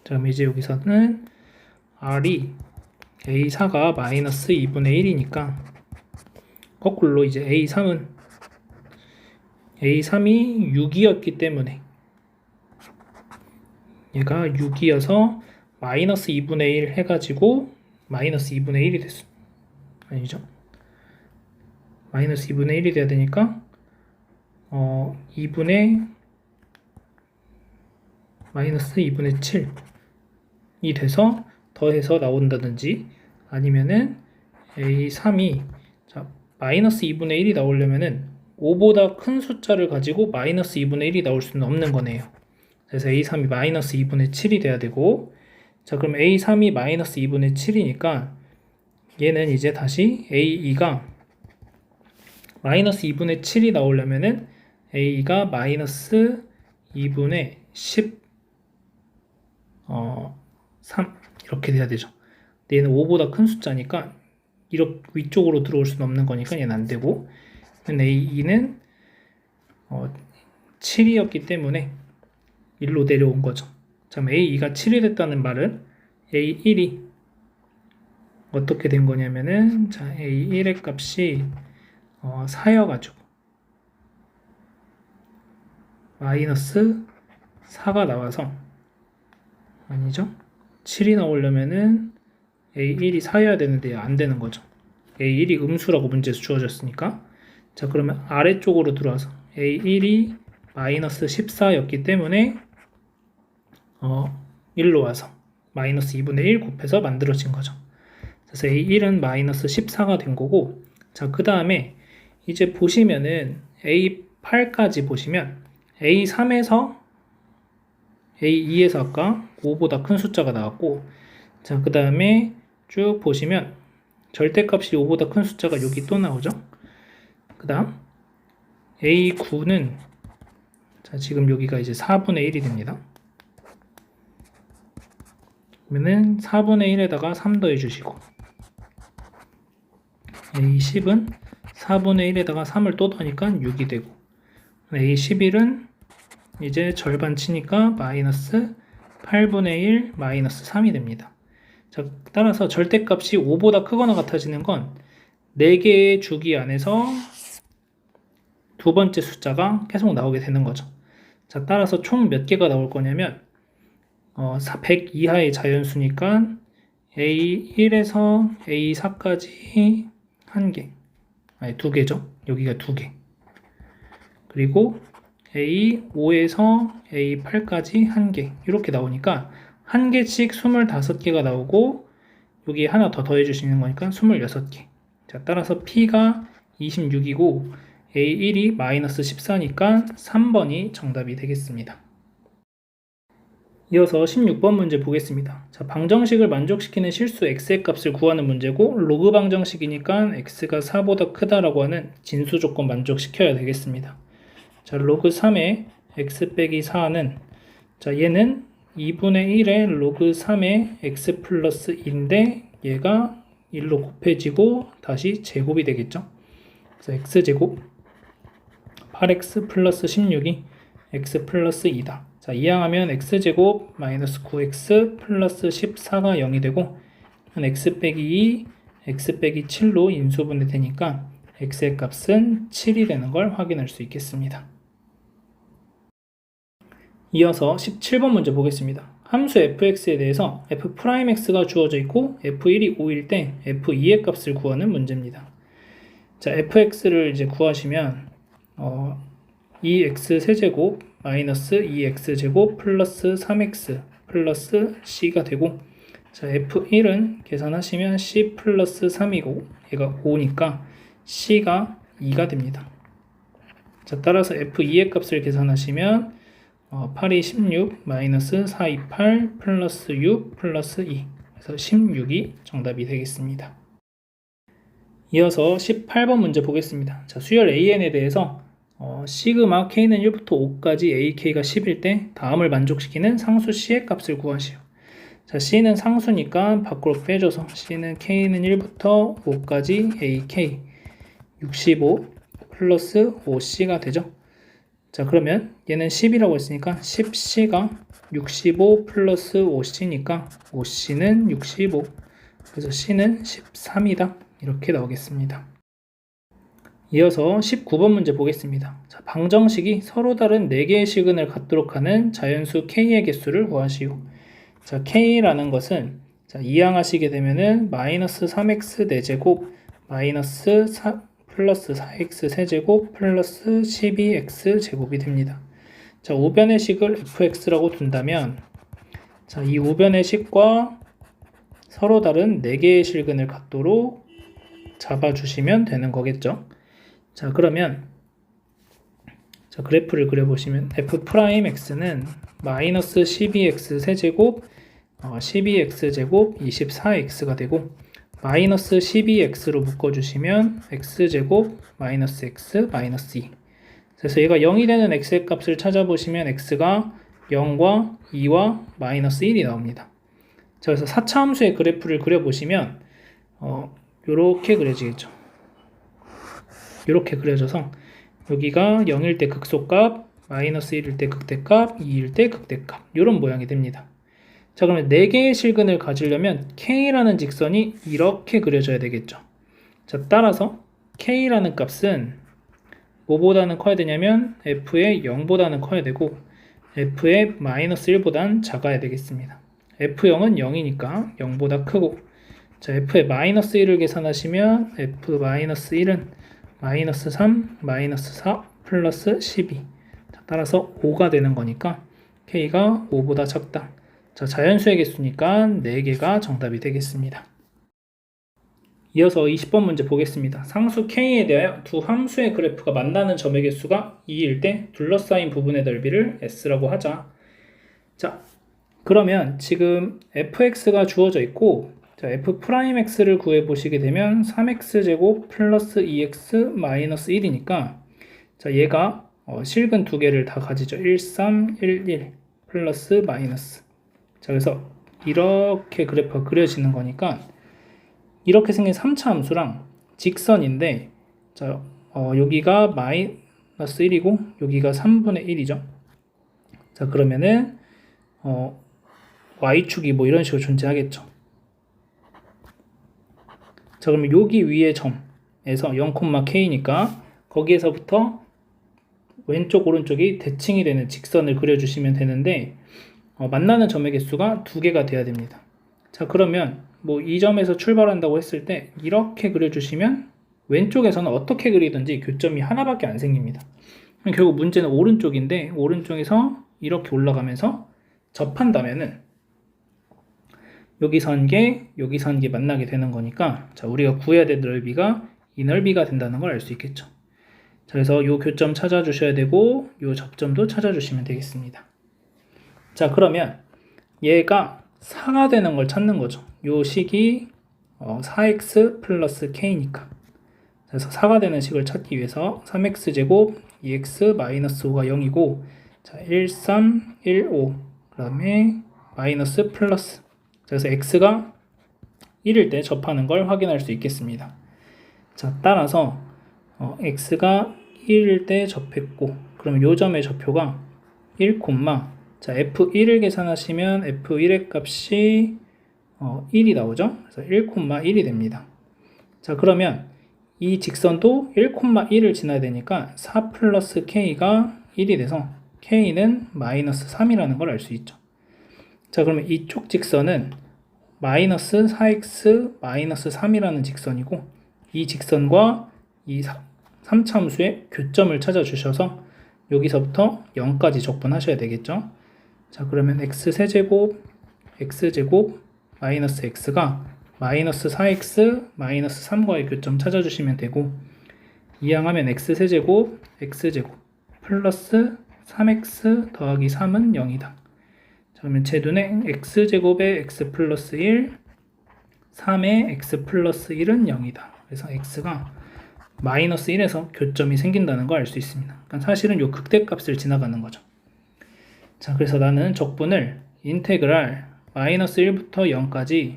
자, 그럼 이제 여기서는 R이 A4가 마이너스 2분의 1이니까 거꾸로 이제 A3이 6이었기 때문에 얘가 6이어서 마이너스 2분의 1 해가지고 마이너스 2분의 1이 됐어. 아니죠. 마이너스 2분의 1이 돼야 되니까 2분의 마이너스 2분의 7이 돼서 더해서 나온다든지 아니면은 A3이 자, 마이너스 2분의 1이 나오려면은 5보다 큰 숫자를 가지고 마이너스 2분의 1이 나올 수는 없는 거네요. 그래서 A3이 마이너스 2분의 7이 돼야 되고, 자, 그럼 A3이 마이너스 2분의 7이니까 얘는 이제 다시 A2가 마이너스 2분의 7이 나오려면은 A가 마이너스 2분의 3 이렇게 돼야 되죠. 근데 얘는 5보다 큰 숫자니까 이렇게 위쪽으로 들어올 수는 없는 거니까 얘는 안 되고, A2는 7이었기 때문에 1로 내려온 거죠. 자, A2가 7이 됐다는 말은 A1이 어떻게 된 거냐면은 자, A1의 값이 4여가지고 마이너스 4가 나와서 아니죠? 7이 나오려면은 A1이 4여야 되는데 안 되는 거죠. A1이 음수라고 문제에서 주어졌으니까. 자, 그러면 아래쪽으로 들어와서 A1이 마이너스 14였기 때문에 1로 와서 마이너스 2분의 1 곱해서 만들어진 거죠. 그래서 A1은 마이너스 14가 된 거고, 자, 그 다음에 이제 보시면은 A8까지 보시면 A3에서 A2에서 아까 5보다 큰 숫자가 나왔고, 자, 그 다음에 쭉 보시면 절대값이 5보다 큰 숫자가 여기 또 나오죠. 그 다음 A9는 자, 지금 여기가 이제 4분의 1이 됩니다. 그러면은 4분의 1에다가 3 더해 주시고, A10은 4분의 1에다가 3을 또 더하니까 6이 되고, A11은 이제 절반 치니까 마이너스 8분의 1 마이너스 3이 됩니다. 자, 따라서 절대값이 5보다 크거나 같아지는 건 4개의 주기 안에서 두 번째 숫자가 계속 나오게 되는 거죠. 자, 따라서 총 몇 개가 나올 거냐면 100 이하의 자연수니까 A1에서 A4까지 1개, 아니 2개죠. 여기가 2개. 그리고 A5에서 A8까지 1개 이렇게 나오니까 1개씩 25개가 나오고 여기 하나 더 더해주시는 거니까 26개. 자, 따라서 P가 26이고 A1이 마이너스 14니까 3번이 정답이 되겠습니다. 이어서 16번 문제 보겠습니다. 자, 방정식을 만족시키는 실수 x의 값을 구하는 문제고 로그 방정식이니까 x가 4보다 크다라고 하는 진수 조건 만족시켜야 되겠습니다. 자, 로그 3의 x 빼기 4는 자, 얘는 2분의 1의 로그 3의 x 플러스 2인데 얘가 1로 곱해지고 다시 제곱이 되겠죠. 그래서 x제곱 8x 플러스 16이 x 플러스 2다. 자, 이항하면 x제곱 마이너스 9x 플러스 14가 0이 되고 x 빼기 2, x 빼기 7로 인수분해 되니까 x의 값은 7이 되는 걸 확인할 수 있겠습니다. 이어서 17번 문제 보겠습니다. 함수 fx에 대해서 f'x가 주어져 있고 f1이 5일 때 f2의 값을 구하는 문제입니다. 자, fx를 이제 구하시면 2x 세제곱 마이너스 2x제곱 플러스 3x 플러스 c가 되고 자, f1은 계산하시면 c 플러스 3이고 얘가 5니까 c가 2가 됩니다. 자, 따라서 f2의 값을 계산하시면 8이 16 마이너스 4이 8 플러스 6 플러스 2 그래서 16이 정답이 되겠습니다. 이어서 18번 문제 보겠습니다. 자, 수열 AN에 대해서 시그마 K는 1부터 5까지 AK가 10일 때 다음을 만족시키는 상수 C의 값을 구하시오. 자, C는 상수니까 밖으로 빼줘서 C는 K는 1부터 5까지 AK 65 플러스 5C가 되죠. 자, 그러면 얘는 10이라고 했으니까 10C가 65 플러스 5C니까 5C는 65 그래서 C는 13이다 이렇게 나오겠습니다. 이어서 19번 문제 보겠습니다. 자, 방정식이 서로 다른 4개의 실근을 갖도록 하는 자연수 K의 개수를 구하시오. 자, K라는 것은 자, 이항하시게 되면은 마이너스 3x 4제곱 마이너스 4 플러스 4x 세제곱 플러스 12x 제곱이 됩니다. 자, 우변의 식을 fx라고 둔다면 자, 이 우변의 식과 서로 다른 4개의 실근을 갖도록 잡아주시면 되는 거겠죠. 자, 그러면 자, 그래프를 그려보시면 f'x는 마이너스 12x 세제곱 12x 제곱 24x가 되고 마이너스 12x로 묶어주시면 x제곱 마이너스 x 마이너스 2 그래서 얘가 0이 되는 x의 값을 찾아보시면 x가 0과 2와 마이너스 1이 나옵니다. 자, 그래서 4차 함수의 그래프를 그려보시면 요렇게 그려지겠죠. 이렇게 그려져서 여기가 0일 때 극소값, 마이너스 1일 때 극대값, 2일 때 극대값 이런 모양이 됩니다. 자, 그러면 4개의 실근을 가지려면 K라는 직선이 이렇게 그려져야 되겠죠. 자, 따라서 K라는 값은 뭐보다는 커야 되냐면 F의 0보다는 커야 되고 F의 마이너스 1보다는 작아야 되겠습니다. F0은 0이니까 0보다 크고 자, F의 마이너스 1을 계산하시면 F 마이너스 1은 마이너스 3, 마이너스 4, 플러스 12 자, 따라서 5가 되는 거니까 K가 5보다 작다. 자, 자연수의 개수니까 4개가 정답이 되겠습니다. 이어서 20번 문제 보겠습니다. 상수 K에 대하여 두 함수의 그래프가 만나는 점의 개수가 2일 때 둘러싸인 부분의 넓이를 S라고 하자. 자, 그러면 지금 fx가 주어져 있고 자, f'x를 구해보시게 되면 3x제곱 플러스 2x 마이너스 1이니까 자, 얘가 실근 두 개를 다 가지죠. 1, 3, 1, 1 플러스 마이너스 자, 그래서 이렇게 그래프가 그려지는 거니까 이렇게 생긴 3차 함수랑 직선인데 자, 여기가 마이너스 1이고 여기가 3분의 1이죠. 자, 그러면은 y축이 뭐 이런 식으로 존재하겠죠. 자, 그러면 여기 위의 점에서 0,k니까 거기에서부터 왼쪽 오른쪽이 대칭이 되는 직선을 그려주시면 되는데 만나는 점의 개수가 2개가 돼야 됩니다. 자, 그러면 뭐 이 점에서 출발한다고 했을 때 이렇게 그려주시면 왼쪽에서는 어떻게 그리든지 교점이 하나밖에 안 생깁니다. 결국 문제는 오른쪽인데 오른쪽에서 이렇게 올라가면서 접한다면은 여기서 한 개, 여기서 한 개 만나게 되는 거니까 자, 우리가 구해야 될 넓이가 이 넓이가 된다는 걸 알 수 있겠죠. 자, 그래서 요 교점 찾아주셔야 되고 요 접점도 찾아주시면 되겠습니다. 자, 그러면 얘가 4가 되는 걸 찾는 거죠. 요 식이 4x 플러스 k니까. 그래서 4가 되는 식을 찾기 위해서 3x제곱 2x 마이너스 5가 0이고 자, 1, 3, 1, 5 그 다음에 마이너스 플러스. 그래서 x가 1일 때 접하는 걸 확인할 수 있겠습니다. 자, 따라서 x가 1일 때 접했고 그럼 요 점의 좌표가 1, 자, f1을 계산하시면 f1의 값이 1이 나오죠. 그래서 1,1이 됩니다. 자, 그러면 이 직선도 1,1을 지나야 되니까 4 플러스 k가 1이 돼서 k는 마이너스 3이라는 걸 알 수 있죠. 자, 그러면 이쪽 직선은 마이너스 4x 마이너스 3이라는 직선이고 이 직선과 이 3차 함수의 교점을 찾아주셔서 여기서부터 0까지 적분하셔야 되겠죠. 자, 그러면 x세제곱 x제곱 마이너스 x가 마이너스 4x 마이너스 3과의 교점 찾아주시면 되고 이항하면 x세제곱 x제곱 플러스 3x 더하기 3은 0이다. 자, 그러면 제 눈에 x제곱에 x 플러스 1 3에 x 플러스 1은 0이다. 그래서 x가 마이너스 1에서 교점이 생긴다는 걸 알 수 있습니다. 그러니까 사실은 요 극대값을 지나가는 거죠. 자, 그래서 나는 적분을 인테그랄 마이너스 1부터 0까지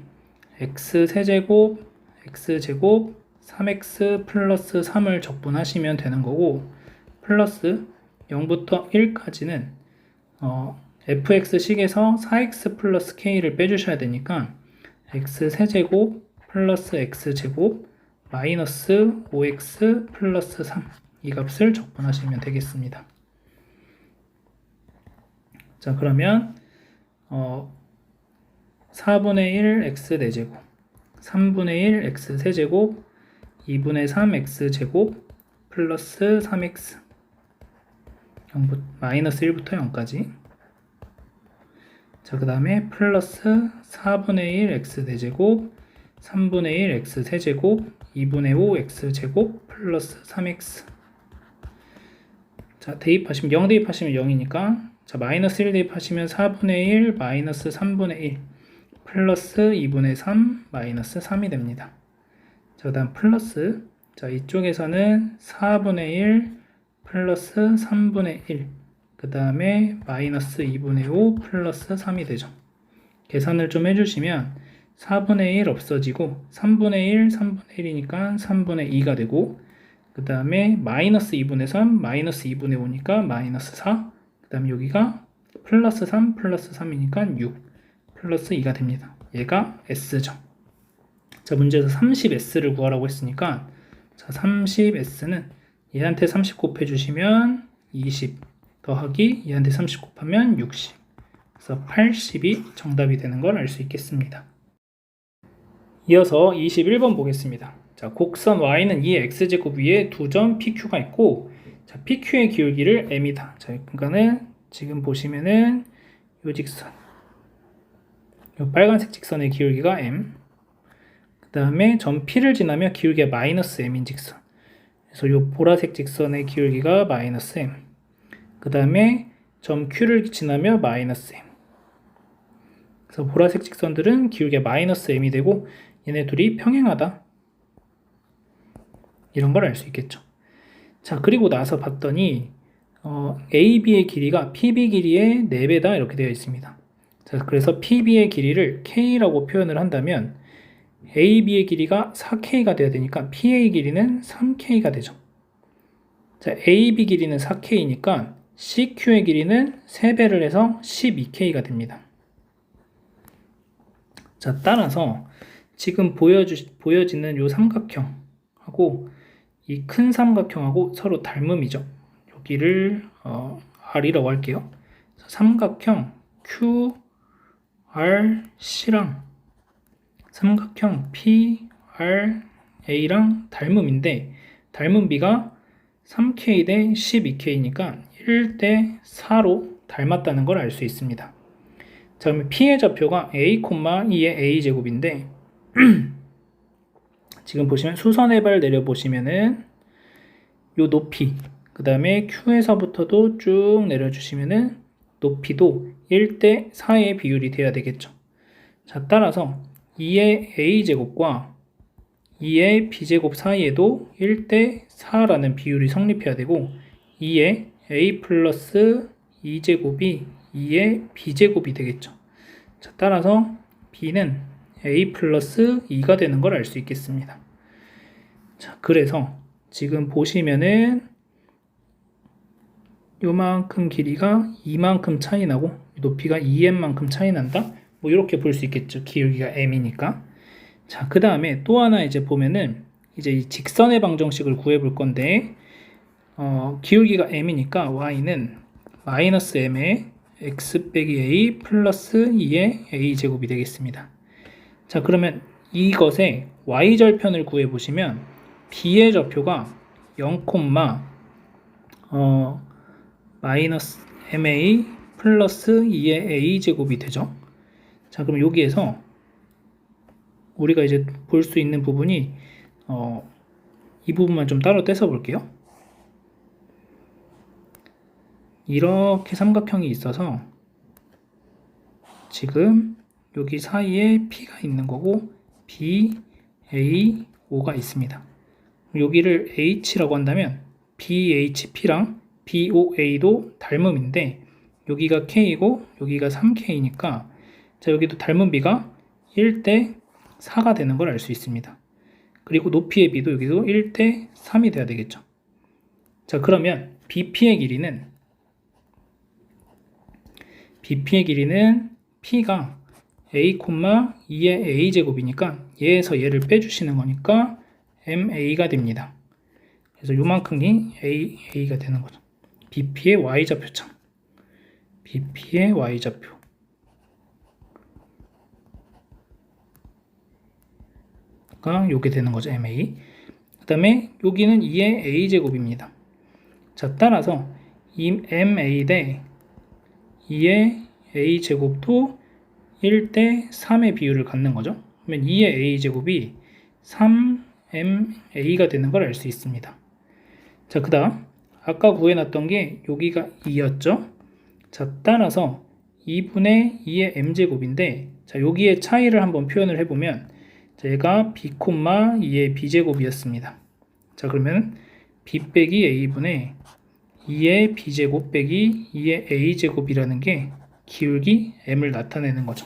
x세제곱 x제곱 3x 플러스 3을 적분하시면 되는 거고 플러스 0부터 1까지는 fx식에서 4x 플러스 k를 빼주셔야 되니까 x세제곱 플러스 x제곱 마이너스 5x 플러스 3 이 값을 적분하시면 되겠습니다. 자, 그러면 4분의 1 x 4제곱 3분의 1 x 세제곱 2분의 3 x 제곱 플러스 3x 마이너스 1부터 0까지. 자, 그 다음에 플러스 4분의 1 x 4제곱 3분의 1 x 세제곱 2분의 5 x 제곱 플러스 3x. 자, 대입하시면 0 대입하시면 0이니까 자, 마이너스 1 대입하시면 4분의 1 마이너스 3분의 1 플러스 2분의 3 마이너스 3이 됩니다. 자, 그 다음 플러스 자, 이쪽에서는 4분의 1 플러스 3분의 1 그 다음에 마이너스 2분의 5 플러스 3이 되죠. 계산을 좀 해주시면 4분의 1 없어지고 3분의 1, 3분의 1이니까 3분의 2가 되고 그 다음에 마이너스 2분의 3, 마이너스 2분의 5니까 마이너스 4 그 다음에 여기가 플러스 3, 플러스 3이니까 6 플러스 2가 됩니다. 얘가 S죠. 자, 문제에서 30S를 구하라고 했으니까 자, 30S는 얘한테 30 곱해주시면 20 더하기 얘한테 30 곱하면 60 그래서 80이 정답이 되는 걸 알 수 있겠습니다. 이어서 21번 보겠습니다. 자, 곡선 y는 이 x제곱 위에 두 점 PQ가 있고 자, PQ의 기울기를 m이다. 자, 그러니까는 지금 보시면은 요 직선 요 빨간색 직선의 기울기가 m 그 다음에 점 P를 지나면 기울기가 마이너스 m인 직선 그래서 요 보라색 직선의 기울기가 마이너스 m 그 다음에 점 Q를 지나면 마이너스 m 그래서 보라색 직선들은 기울기가 마이너스 m이 되고 얘네 둘이 평행하다 이런 걸 알 수 있겠죠. 자, 그리고 나서 봤더니 AB의 길이가 PB 길이의 4배다 이렇게 되어 있습니다. 자, 그래서 PB의 길이를 K라고 표현을 한다면 AB의 길이가 4K가 돼야 되니까 PA 길이는 3K가 되죠. 자, AB 길이는 4K니까 CQ의 길이는 3배를 해서 12K가 됩니다. 자, 따라서 지금 보여지는 요 삼각형하고 이 큰 삼각형하고 서로 닮음이죠. 여기를 R이라고 할게요. 삼각형 QRC랑 삼각형 PRA랑 닮음인데 닮은 비가 3K 대 12K니까 1대 4로 닮았다는 걸 알 수 있습니다. 자, 그러면 P의 좌표가 A, 2의 A제곱인데 지금 보시면 수선의 발 내려보시면은 요 높이, 그 다음에 Q에서부터도 쭉 내려주시면은 높이도 1대 4의 비율이 돼야 되겠죠. 자, 따라서 2의 A제곱과 2의 B제곱 사이에도 1대 4라는 비율이 성립해야 되고 2의 A 플러스 2제곱이 2의 B제곱이 되겠죠. 자, 따라서 B는 A 플러스 2가 되는 걸 알 수 있겠습니다. 자, 그래서 지금 보시면은 요만큼 길이가 이만큼 차이 나고 높이가 2m만큼 차이 난다? 뭐 이렇게 볼 수 있겠죠. 기울기가 m이니까. 자, 그 다음에 또 하나 이제 보면은 이제 이 직선의 방정식을 구해 볼 건데 기울기가 m이니까 y는 마이너스 m의 x 빼기 a 플러스 2의 a 제곱이 되겠습니다. 자, 그러면 이것의 y절편을 구해 보시면 b의 좌표가 0, 마이너스 ma 플러스 2의 a 제곱이 되죠. 자, 그럼 여기에서 우리가 이제 볼 수 있는 부분이 이 부분만 좀 따로 떼서 볼게요. 이렇게 삼각형이 있어서 지금 여기 사이에 P가 있는 거고 B, A, O가 있습니다. 여기를 H라고 한다면 BHP랑 BOA도 닮음인데 여기가 K이고 여기가 3K니까 자, 여기도 닮은 비가 1대 4가 되는 걸 알 수 있습니다. 그리고 높이의 비도 여기도 1대 3이 돼야 되겠죠. 자, 그러면 BP의 길이는 P가 A, 2의 A제곱이니까 얘에서 얘를 빼주시는 거니까 MA가 됩니다. 그래서 요만큼이 A가 되는 거죠. BP의 Y좌표창. BP의 Y좌표. 가 요게 되는 거죠. MA. 그 다음에 여기는 2의 A제곱입니다. 자, 따라서 이 MA 대 2의 A제곱도 1대 3의 비율을 갖는 거죠. 그러면 2의 A제곱이 3MA가 되는 걸 알 수 있습니다. 자, 그 다음 아까 구해놨던 게 여기가 2였죠. 자, 따라서 2분의 2의 M제곱인데 자, 여기에 차이를 한번 표현을 해보면 얘가 B, 2의 B제곱이었습니다. 자, 그러면 B 빼기 A분의 2의 B제곱 빼기 2의 A제곱이라는 게 기울기 M을 나타내는 거죠.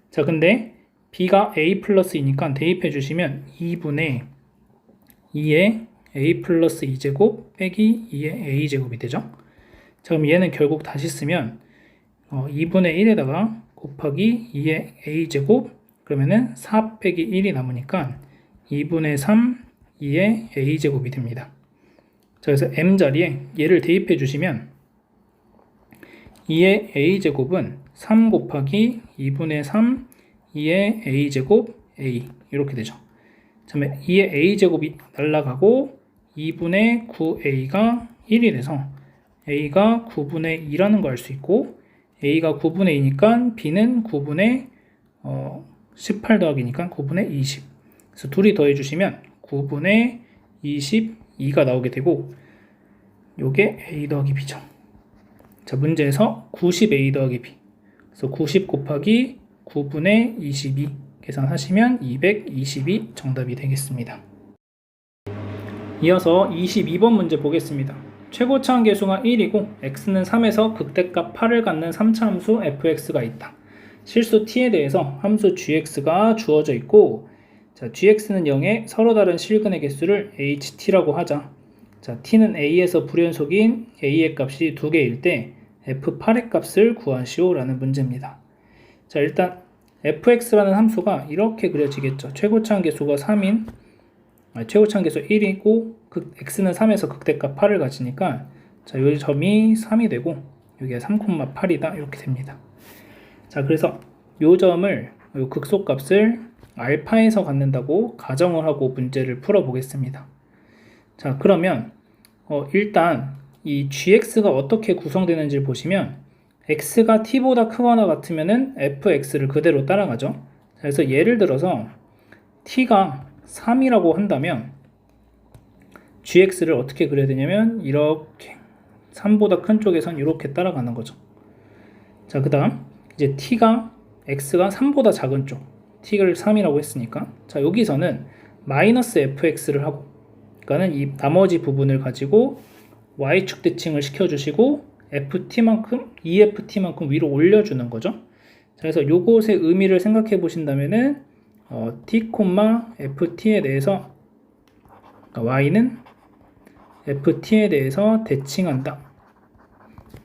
자, 근데 B가 A 플러스 2니까 대입해 주시면 2분의 2의 A 플러스 2제곱 빼기 2의 A제곱이 되죠. 자, 그럼 얘는 결국 다시 쓰면 2분의 1에다가 곱하기 2의 A제곱 그러면은 4 빼기 1이 남으니까 2분의 3 2의 A제곱이 됩니다. 자, 그래서 M 자리에 얘를 대입해 주시면 2의 A제곱은 3 곱하기 2분의 3 2의 A제곱 A 이렇게 되죠. 자, 2의 A제곱이 날라가고 2분의 9A가 1이 돼서 A가 9분의 2라는 걸 알 수 있고 A가 9분의 2니까 B는 9분의 18 더하기니까 9분의 20. 그래서 둘이 더해주시면 9분의 22가 나오게 되고 요게 A 더하기 B죠. 자, 문제에서 90A 더하기 B. 그래서 90 곱하기 9분의 22 계산하시면 222 정답이 되겠습니다. 이어서 22번 문제 보겠습니다. 최고차항 계수가 1이고 x는 3에서 극대값 8을 갖는 3차 함수 fx가 있다. 실수 t에 대해서 함수 gx가 주어져 있고 자, gx는 0에 서로 다른 실근의 개수를 ht라고 하자. 자, t는 a에서 불연속인 a의 값이 2개일 때 f8의 값을 구하시오 라는 문제입니다. 자, 일단 fx라는 함수가 이렇게 그려지겠죠. 최고차항 계수가 3인 최고차항 계수 1이고 x는 3에서 극대값 8을 가지니까 자, 이 점이 3이 되고 여기가 3,8이다 이렇게 됩니다. 자, 그래서 이 점을 이 극소값을 알파에서 갖는다고 가정을 하고 문제를 풀어 보겠습니다. 자, 그러면 일단 이 gx가 어떻게 구성되는지를 보시면 x가 t보다 크거나 같으면은 fx를 그대로 따라가죠. 그래서 예를 들어서 t가 3이라고 한다면 gx를 어떻게 그려야 되냐면 이렇게 3보다 큰 쪽에선 이렇게 따라가는 거죠. 자, 그 다음 이제 x가 3보다 작은 쪽 t를 3이라고 했으니까 자, 여기서는 마이너스 fx를 하고 그러니까는 이 나머지 부분을 가지고 y축 대칭을 시켜주시고 EFT만큼 위로 올려주는 거죠. 자, 그래서 요것의 의미를 생각해 보신다면은 t, ft에 대해서 그러니까 y는 ft에 대해서 대칭한다.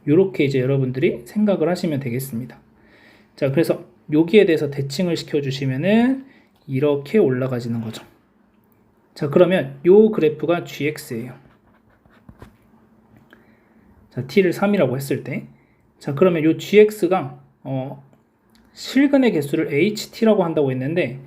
요렇게 이제 여러분들이 생각을 하시면 되겠습니다. 자, 그래서 여기에 대해서 대칭을 시켜주시면은 이렇게 올라가지는 거죠. 자, 그러면 요 그래프가 gx예요. 자, t를 3이라고 했을 때. 자, 그러면 요 gx가 실근의 개수를 ht라고 한다고 했는데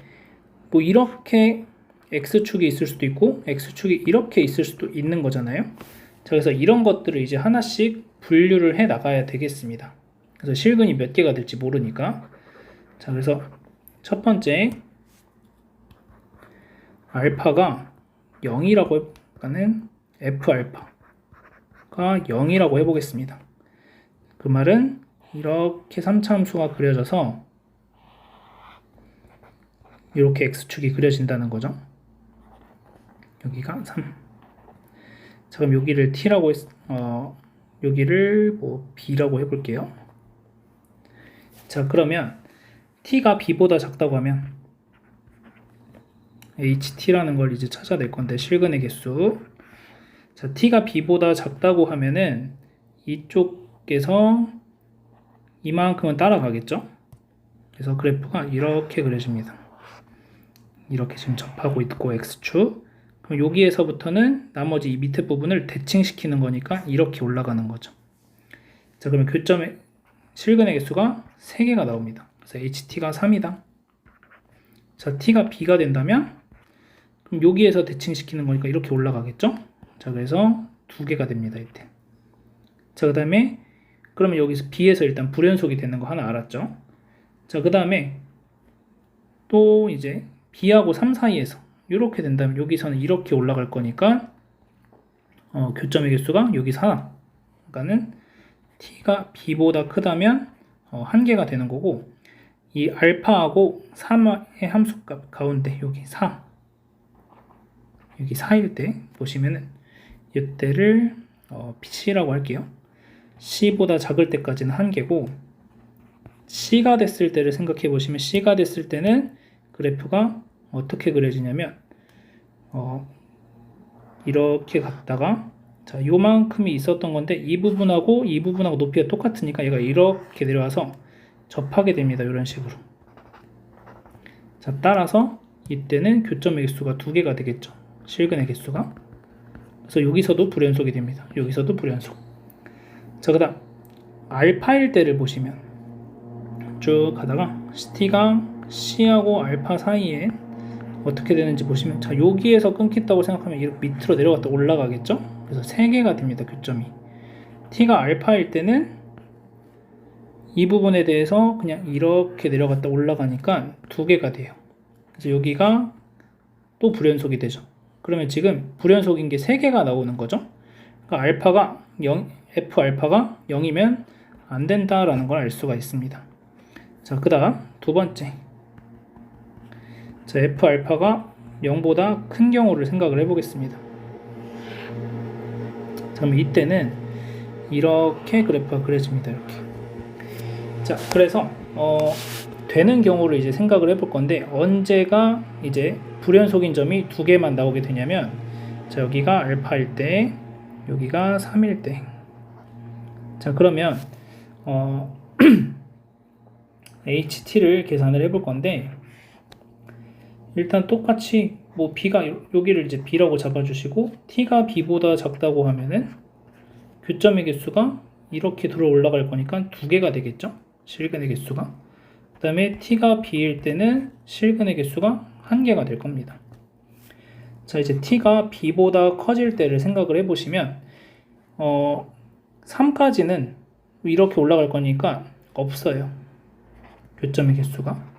뭐 이렇게 x축이 있을 수도 있고 x축이 이렇게 있을 수도 있는 거잖아요. 자, 그래서 이런 것들을 이제 하나씩 분류를 해 나가야 되겠습니다. 그래서 실근이 몇 개가 될지 모르니까. 자, 그래서 첫 번째 알파가 0이라고 하는 f알파가 0이라고 해보겠습니다. 그 말은 이렇게 3차 함수가 그려져서 이렇게 x축이 그려진다는 거죠. 여기가 3. 자, 그럼 여기를 t라고 여기를 뭐 b라고 해볼게요. 자, 그러면 t가 b보다 작다고 하면 ht라는 걸 이제 찾아낼 건데 실근의 개수. 자, t가 b보다 작다고 하면은 이쪽에서 이만큼은 따라가겠죠. 그래서 그래프가 이렇게 그려집니다. 이렇게 지금 접하고 있고 x축. 그럼 여기에서부터는 나머지 이 밑에 부분을 대칭시키는 거니까 이렇게 올라가는 거죠. 자, 그러면 교점의 실근의 개수가 3개가 나옵니다. 그래서 ht가 3이다. 자, t가 b가 된다면 그럼 여기에서 대칭시키는 거니까 이렇게 올라가겠죠. 자, 그래서 2개가 됩니다. 이때. 자, 그 다음에 그러면 여기서 b에서 일단 불연속이 되는 거 하나 알았죠. 자, 그 다음에 또 이제 b하고 3 사이에서 이렇게 된다면 여기서는 이렇게 올라갈 거니까 교점의 개수가 여기 4. 그러니까는 t가 b보다 크다면 1개가 되는 거고 이 알파하고 3의 함수값 가운데 여기 4 여기 4일 때 보시면은 이때를 C라고 할게요. C보다 작을 때까지는 1개고 C가 됐을 때를 생각해 보시면 C가 됐을 때는 그래프가 어떻게 그려지냐면 이렇게 갔다가 자, 요만큼이 있었던 건데 이 부분하고 높이가 똑같으니까 얘가 이렇게 내려와서 접하게 됩니다. 이런 식으로. 자, 따라서 이때는 교점의 개수가 2개가 되겠죠. 실근의 개수가. 그래서 여기서도 불연속이 됩니다. 여기서도 불연속. 자, 그 다음 알파일 때를 보시면 쭉 가다가 t가 c하고 알파 사이에 어떻게 되는지 보시면 자, 여기에서 끊겠다고 생각하면 이렇게 밑으로 내려갔다 올라가겠죠. 그래서 3개가 됩니다. 교점이. t가 알파일 때는 이 부분에 대해서 그냥 이렇게 내려갔다 올라가니까 2개가 돼요. 그래서 여기가 또 불연속이 되죠. 그러면 지금 불연속인 게 3개가 나오는 거죠. 그러니까 알파가 0, f알파가 0이면 안 된다라는 걸 알 수가 있습니다. 자, 그 다음 두 번째. 자, f알파가 0보다 큰 경우를 생각을 해보겠습니다. 자, 그럼 이때는 이렇게 그래프가 그려집니다. 이렇게. 자, 그래서 되는 경우를 이제 생각을 해볼 건데 언제가 이제 불연속인 점이 2개만 나오게 되냐면 자, 여기가 알파일 때 여기가 3일 때. 자, 그러면 HT를 계산을 해볼 건데 일단 똑같이 뭐 B가 여기를 이제 B라고 잡아주시고 T가 B보다 작다고 하면은 교점의 개수가 이렇게 들어 올라갈 거니까 2개가 되겠죠. 실근의 개수가. 그 다음에 t가 b일 때는 실근의 개수가 1개가 될 겁니다. 자, 이제 t가 b보다 커질 때를 생각을 해보시면 3까지는 이렇게 올라갈 거니까 없어요. 교점의 개수가.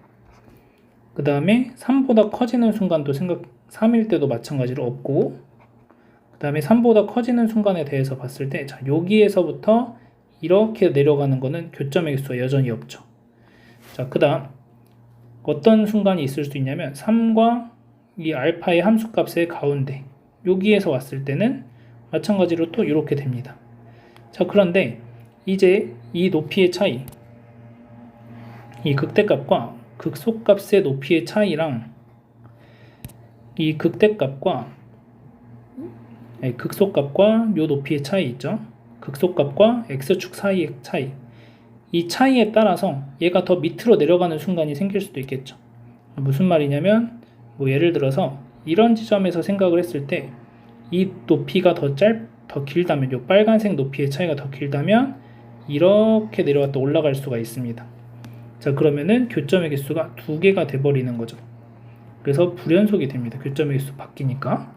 그 다음에 3보다 커지는 순간도 3일 때도 마찬가지로 없고, 그 다음에 3보다 커지는 순간에 대해서 봤을 때, 자, 여기에서부터 이렇게 내려가는 거는 교점의 개수가 여전히 없죠. 자, 그 다음 어떤 순간이 있을 수 있냐면 3과 이 알파의 함수값의 가운데, 여기에서 왔을 때는 마찬가지로 또 이렇게 됩니다. 자, 그런데 이제 이 높이의 차이, 이 극대값과 극소값의 높이의 차이랑 이 극대값과 극소값과 요 높이의 차이 있죠. 극소값과 x축 사이의 차이, 이 차이에 따라서 얘가 더 밑으로 내려가는 순간이 생길 수도 있겠죠. 무슨 말이냐면 뭐 예를 들어서 이런 지점에서 생각을 했을 때 이 높이가 더 길다면, 요 빨간색 높이의 차이가 더 길다면 이렇게 내려갔다 올라갈 수가 있습니다. 자, 그러면은 교점의 개수가 2개가 돼버리는 거죠. 그래서 불연속이 됩니다. 교점의 개수 바뀌니까.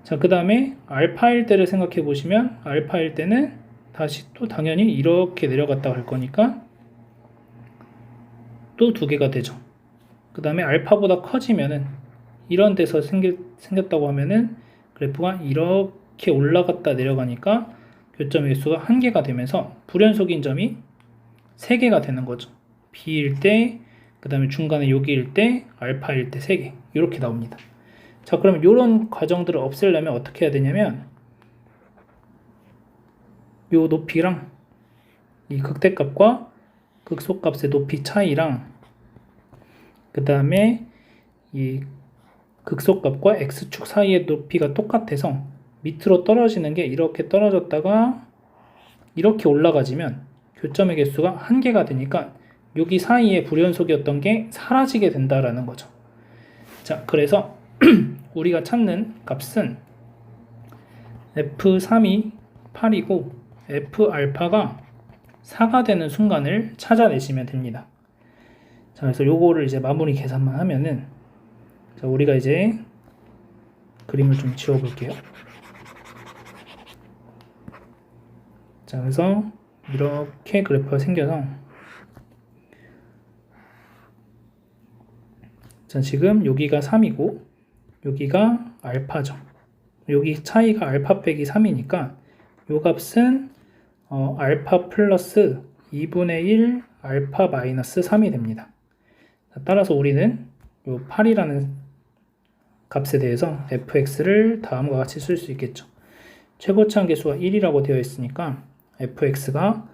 자, 그 다음에 알파일 때를 생각해 보시면 알파일 때는 다시 또 당연히 이렇게 내려갔다 갈 거니까 또 2개가 되죠. 그 다음에 알파보다 커지면은 이런 데서 생겼다고 하면은 그래프가 이렇게 올라갔다 내려가니까 교점의 개수가 1개가 되면서 불연속인 점이 3개가 되는 거죠. B일 때, 그 다음에 중간에 여기일 때, 알파일 때 3개 이렇게 나옵니다. 자, 그러면 이런 과정들을 없애려면 어떻게 해야 되냐면 요 높이랑 이 극대값과 극소값의 높이 차이랑 그 다음에 이 극소값과 x축 사이의 높이가 똑같아서 밑으로 떨어지는 게 이렇게 떨어졌다가 이렇게 올라가지면 교점의 개수가 1개가 되니까 여기 사이에 불연속이었던 게 사라지게 된다라는 거죠. 자, 그래서 우리가 찾는 값은 f3이 8이고 f알파가 4가 되는 순간을 찾아내시면 됩니다. 자, 그래서 요거를 이제 마무리 계산만 하면은, 자, 우리가 이제 그림을 좀 지워 볼게요. 자, 그래서 이렇게 그래프가 생겨서, 자, 지금 여기가 3이고 여기가 알파죠. 여기 차이가 알파 빼기 3이니까 요 값은 알파 플러스 2분의 1 알파 마이너스 3이 됩니다. 자, 따라서 우리는 요 8이라는 값에 대해서 fx를 다음과 같이 쓸 수 있겠죠. 최고차항 계수가 1이라고 되어 있으니까 fx가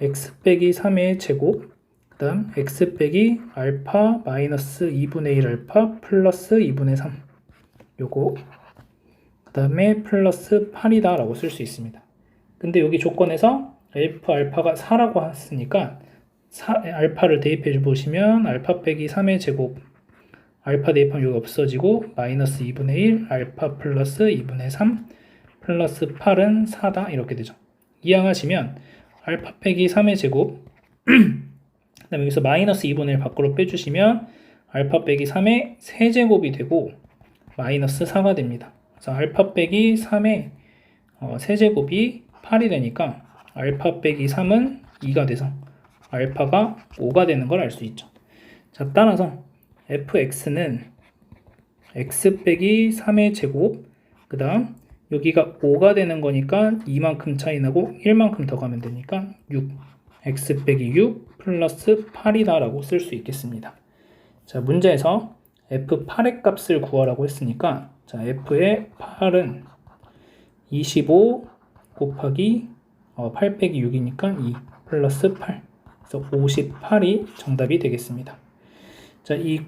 x 빼기 3의 제곱, 그 다음 x 빼기 알파 마이너스 2분의 1 알파 플러스 2분의 3 요거, 그 다음에 플러스 8이다 라고 쓸 수 있습니다. 근데 여기 조건에서 f 알파가 4라고 했으니까 알파를 대입해 보시면 알파 빼기 3의 제곱, 알파 대입하면 여기 없어지고 마이너스 2분의 1 알파 플러스 2분의 3 플러스 8은 4다 이렇게 되죠. 이항하시면 알파 빼기 3의 제곱 그 다음에 여기서 마이너스 2분의 1 밖으로 빼주시면 알파 빼기 3의 세제곱이 되고 마이너스 4가 됩니다. 그래서 알파 빼기 3의 세제곱이 8이 되니까 알파 빼기 3은 2가 돼서 알파가 5가 되는 걸 알 수 있죠. 자, 따라서 fx는 x 빼기 3의 제곱, 그 다음 여기가 5가 되는 거니까 2만큼 차이 나고 1만큼 더 가면 되니까 6, x 빼기 6 플러스 8이다 라고 쓸 수 있겠습니다. 자, 문제에서 f8의 값을 구하라고 했으니까, 자, f의 8은 25 곱하기 8 빼기 6이니까 2 플러스 8, 그래서 58이 정답이 되겠습니다. 자, 이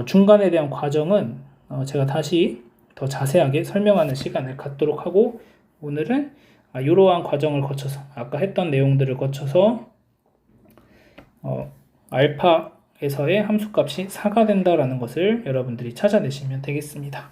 중간에 대한 과정은 제가 다시 더 자세하게 설명하는 시간을 갖도록 하고, 오늘은 이러한 과정을 거쳐서 아까 했던 내용들을 거쳐서 알파에서의 함수값이 4가 된다라는 것을 여러분들이 찾아내시면 되겠습니다.